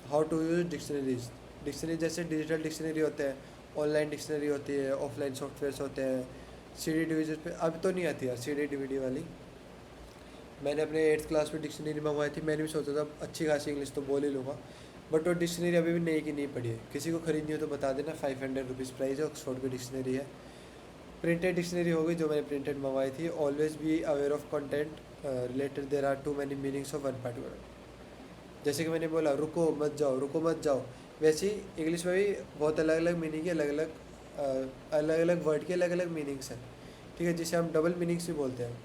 How to use dictionaries, dictionary जैसे डिजिटल डिक्शनरी होते हैं, ऑनलाइन डिक्शनरी होती है, ऑफलाइन सॉफ्टवेयर्स होते हैं, सी डी डिविजन पे अब तो नहीं आती यार सी डी डी वाली। मैंने अपने 8th क्लास में डिक्शनरी मंगवाई थी, मैंने भी सोचा था अच्छी खासी इंग्लिश तो बोल ही लूँगा, बट वो डिक्शनरी अभी भी नई की नहीं पड़ी है। किसी को खरीदनी हो तो बता देना, 500 रुपीज़ प्राइस है, ऑक्सफोर्ड की डिक्शनरी है। प्रिंटेड डिक्शनरी होगी जो मैंने प्रिंटेड मंगवाई थी। Always be aware of content related, there are too many meanings of one particular. जैसे कि मैंने बोला रुको मत जाओ, रुको मत जाओ, वैसे ही इंग्लिश में भी बहुत अलग अलग मीनिंग के अलग अलग वर्ड के अलग अलग मीनिंग्स हैं। ठीक है, जिसे हम डबल मीनिंग्स भी बोलते हैं।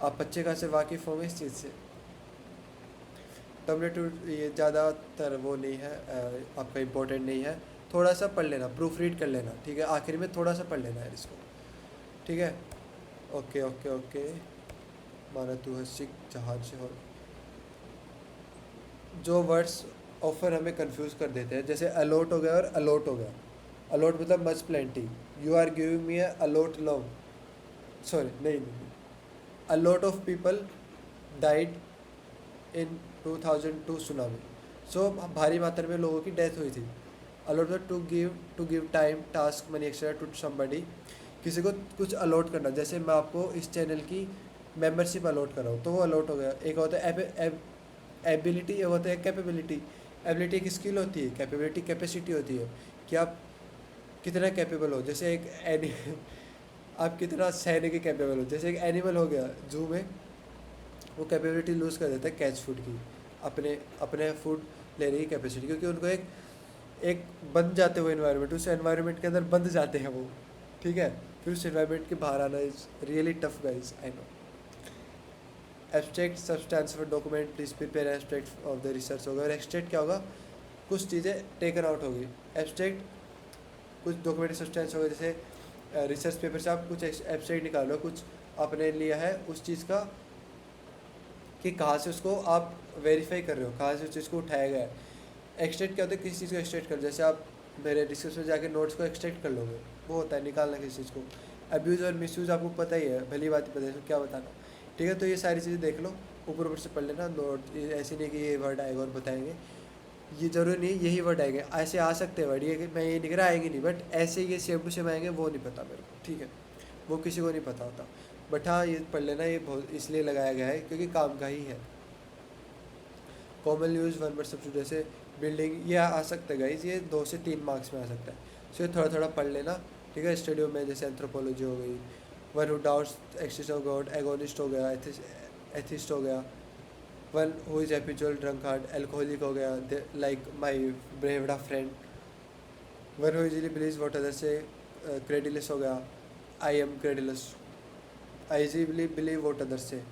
आप अच्छे खासे वाकिफ़ होंगे इस चीज़ से। टर्मिनेटिव ये ज़्यादातर वो नहीं है, आपका इम्पोर्टेंट नहीं है। थोड़ा सा पढ़ लेना, प्रूफ रीड कर लेना, ठीक है, आखिर में थोड़ा सा पढ़ लेना है इसको। ठीक है, ओके ओके ओके। माना तू है सिख जहाज से हो। जो वर्ड्स ऑफर हमें कंफ्यूज कर देते हैं, जैसे अलॉट हो गया और अलॉट हो गया। अलॉट मतलब much plenty, you are giving me a lot love, sorry नहीं नहीं, a lot of people died in 2002 tsunami. So भारी मात्रा में लोगों की डेथ हुई थी। Allot to give time, task, money extra to somebody, किसी को कुछ अलॉट करना। जैसे मैं आपको इस चैनल की मेंबरशिप अलॉट कर रहा हूँ तो वो अलॉट हो गया। एक होता है एबिलिटी, एक होता है कैपेबिलिटी। एबिलिटी एक स्किल होती है, कैपेबिलिटी कैपेसिटी होती है कि आप कितना कैपेबल हो। जैसे एक आप कितना सहने के कैपेबल हो। जैसे एक एनिमल हो गया जू में, वो कैपेबिलिटी लूज़ कर देता है कैच फूड की, अपने अपने फूड लेने की कैपेसिटी, क्योंकि उनको एक एक बंद जाते हुए एनवायरनमेंट, उस एनवायरनमेंट के अंदर बंद जाते हैं वो। ठीक है, फिर उस एनवायरनमेंट के बाहर आना is really tough guys, I know. Abstract substance for document, please prepare abstract of the research होगा। और एक्सट्रैक्ट क्या होगा, कुछ चीज़ें टेकन आउट होगी। एब्स्ट्रैक्ट कुछ डॉक्यूमेंट सब्सटेंस होगा, जैसे रिसर्च पेपर से आप कुछ एब्स्ट्रैक्ट निकालो, कुछ आपने लिया है उस चीज़ का कि कहाँ से उसको आप वेरीफाई कर रहे हो, कहाँ से उस चीज़ को उठाया गया है। एक्सट्रैक्ट क्या होता है, किसी चीज़ को एक्सट्रैक्ट कर, जैसे आप मेरे डिस्क्रिप्शन में जाके नोट्स को एक्सट्रैक्ट कर लोगे, वो होता है निकालना किसी चीज़ को। अब्यूज़ और मिसयूज़ आपको पता ही है, भली बात ही पता है, तो क्या बताना। ठीक है, तो ये सारी चीज़ें देख लो, ऊपर ऊपर से पढ़ लेना नोट। ऐसे नहीं कि ये वर्ड आएगा और बताएंगे, ये ज़रूरी नहीं यही वर्ड आएंगे, ऐसे आ सकते हैं वर्ड, ये कि मैं ये नहीं कह रहा आएंगे नहीं, बट ऐसे ये सेम टू सेम आएंगे वो नहीं पता मेरे को। ठीक है, वो किसी को नहीं पता होता, बट हाँ ये पढ़ लेना, ये बहुत इसलिए लगाया गया है क्योंकि काम का ही है। Common use one word substitute, जैसे बिल्डिंग, ये आ सकता है गाइज, ये 2 से 3 मार्क्स में आ सकता है। सो ये थोड़ा थोड़ा पढ़ लेना। ठीक है, स्टडियो में जैसे एंथ्रोपोलॉजी हो गई, one who doubts exist of God, agnostic हो गया, एथिस्ट हो गया, one who is habitual drunk hard, alcoholic हो गया, लाइक माई ब्रेवडा friend, one who easily believe what other say, credulous हो गया, I am credulous, I easily believe what other say,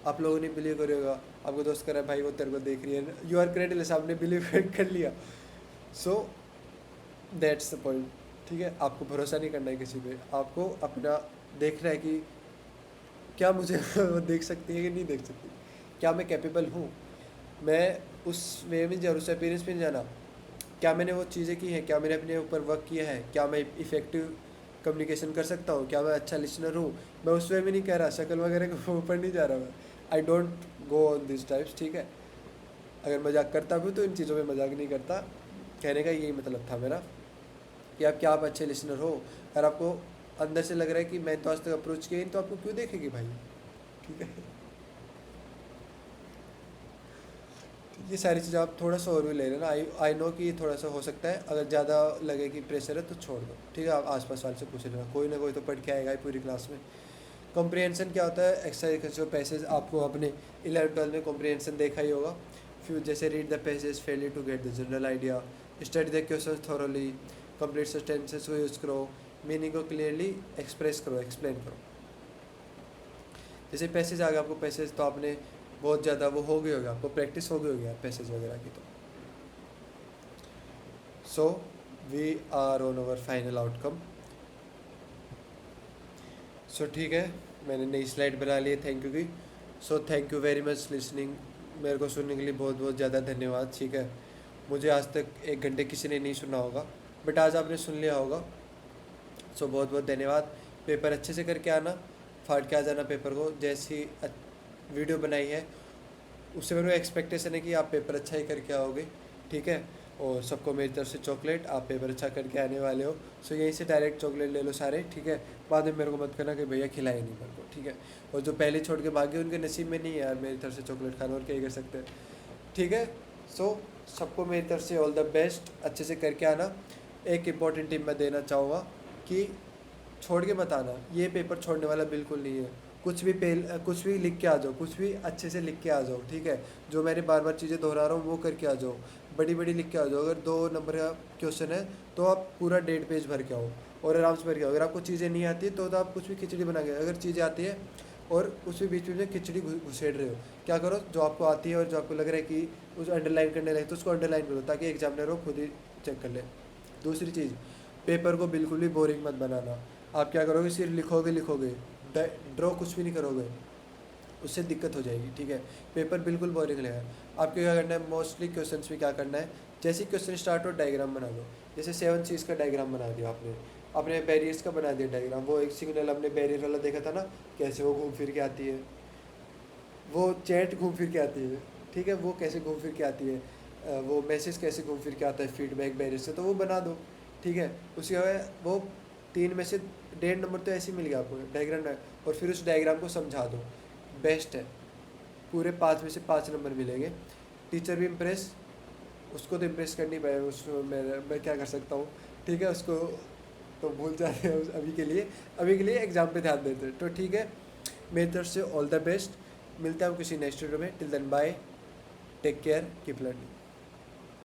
आप लोगों ने बिलीव करे होगा, आपको दोस्त कर रहा है भाई वो तेरे को देख रही है, यू आर क्रेडिटलेस, आपने बिलीव कर लिया। So that's the point. ठीक है, आपको भरोसा नहीं करना है किसी पे, आपको अपना देखना है कि क्या मुझे वो देख सकती है कि नहीं देख सकती, क्या मैं कैपेबल हूँ, मैं उस वे में जा, उस अपीयरेंस में जाना, क्या मैंने वो चीज़ें की हैं, क्या मैंने अपने ऊपर वर्क किया है, क्या मैं इफ़ेक्टिव कम्युनिकेशन कर सकता हूँ, क्या मैं अच्छा लिसनर हूँ। मैं उस वे में नहीं कह रहा, शक्ल वगैरह के ऊपर नहीं जा रहा मैं, I don't go on this types. ठीक है, अगर मजाक करता भी तो इन चीज़ों में मजाक नहीं करता। कहने का यही मतलब था मेरा कि आप क्या आप अच्छे लिसनर हो। अगर आपको अंदर से लग रहा है कि मैं तो आज तक अप्रोच किया ही नहीं, तो आपको क्यों देखेगी भाई। ठीक है, ये सारी चीज़ें आप थोड़ा सा और भी ले लेना। आई नो कि थोड़ा सा हो सकता है, अगर ज़्यादा लगे कि प्रेशर है तो छोड़ दो। ठीक है, आप आसपास वाले से पूछ लेना, कोई ना कोई तो पढ़ के आएगा ही पूरी क्लास में। कॉम्प्रिहेंशन क्या होता है, एक्सरसाइज जो पैसेज आपको अपने 11th-12 में कॉम्प्रिहेंशन देखा ही होगा। फिर जैसे read the passage fairly to get the general idea, study the question thoroughly, complete sentences को यूज़ करो, मीनिंग को क्लियरली एक्सप्रेस करो, एक्सप्लेन करो। जैसे पैसेज आ गया, आपको पैसेज तो आपने बहुत ज़्यादा वो हो गई होगी, आपको प्रैक्टिस हो गई होगी पैसेज वगैरह की। तो so we are on our final outcome. So ठीक है, मैंने नई स्लाइड बना ली है थैंक यू की। So thank you very much listening. मेरे को सुनने के लिए बहुत बहुत ज़्यादा धन्यवाद। ठीक है, मुझे आज तक 1 घंटे किसी ने नहीं सुना होगा, बट आज आपने सुन लिया होगा। सो बहुत बहुत धन्यवाद। पेपर अच्छे से करके आना, फाड़ के आ जाना पेपर को। जैसी वीडियो बनाई है उससे मेरे को एक्सपेक्टेशन है कि आप पेपर अच्छा ही करके आओगे। ठीक है, और सबको मेरी तरफ से चॉकलेट, आप पेपर अच्छा करके आने वाले हो। सो यहीं से डायरेक्ट चॉकलेट ले लो सारे। ठीक है, बाद में मेरे को मत करना कि भैया खिलाए नहीं मेरे को। ठीक है, और जो पहले छोड़ के भागे उनके नसीब में नहीं है यार मेरी तरफ से चॉकलेट खाना, और क्या ही कर सकते हैं। ठीक है, सो सबको मेरी तरफ से ऑल द बेस्ट, अच्छे से करके आना। एक इम्पॉर्टेंट टिप मैं देना चाहूँगा कि छोड़ के मत आना, ये पेपर छोड़ने वाला बिल्कुल नहीं है। कुछ भी लिख के आ जाओ, कुछ भी अच्छे से लिख के आ जाओ। ठीक है, जो मैंने बार बार चीज़ें दोहरा रहा हूँ वो करके आ जाओ, बड़ी बड़ी लिख के आ जाओ। अगर 2 नंबर का क्वेश्चन है तो आप पूरा 1.5 पेज भर के आओ और आराम से भर के आओ। अगर आपको चीज़ें नहीं आती तो आप कुछ भी खिचड़ी बना के, अगर चीज़ें आती है और उसके बीच में खिचड़ी घुसेड़ रहे हो, क्या करो, जो आपको आती है और जो आपको लग रहा है कि उस अंडरलाइन करने लगे तो उसको अंडरलाइन करो, ताकि एग्जामिनर को खुद ही चेक कर ले। दूसरी चीज़, पेपर को बिल्कुल भी बोरिंग मत बनाना। आप क्या करोगे, सिर्फ लिखोगे, ड्रॉ कुछ भी नहीं करोगे, उससे दिक्कत हो जाएगी। ठीक है, पेपर बिल्कुल बोरिंग लगेगा। आपको क्या करना है, मोस्टली क्वेश्चंस में क्या करना है, जैसे क्वेश्चन स्टार्ट हो डायग्राम बना लो। जैसे 7 चीज़ का डायग्राम बना दिया आपने बैरियर्स का बना दिया डायग्राम। वो एक सिग्नल हमने बैरियर वाला देखा था ना, कैसे वो घूम फिर के आती है, वो चैट घूम फिर के आती है। ठीक है, वो कैसे घूम फिर के आती है, वो मैसेज कैसे घूम फिर के आता है फीडबैक बैरियर से, तो वो बना दो। ठीक है, उसके बाद वो 3 में से 1.5 नंबर तो ऐसे ही मिल गया आपको डायग्राम, और फिर उस डायग्राम को समझा दो, बेस्ट है। पूरे 5 में से 5 नंबर मिलेंगे। टीचर भी इम्प्रेस, उसको तो इम्प्रेस करनी पड़ेगा, उसको मैं क्या कर सकता हूँ। ठीक है, उसको तो भूल जाते हैं अभी के लिए एग्ज़ाम पे ध्यान देते हैं। तो ठीक है, मेरी तरफ से ऑल द बेस्ट। मिलता हूँ किसी नेक्स्ट वीडियो में। Till then bye, take care, keep learning.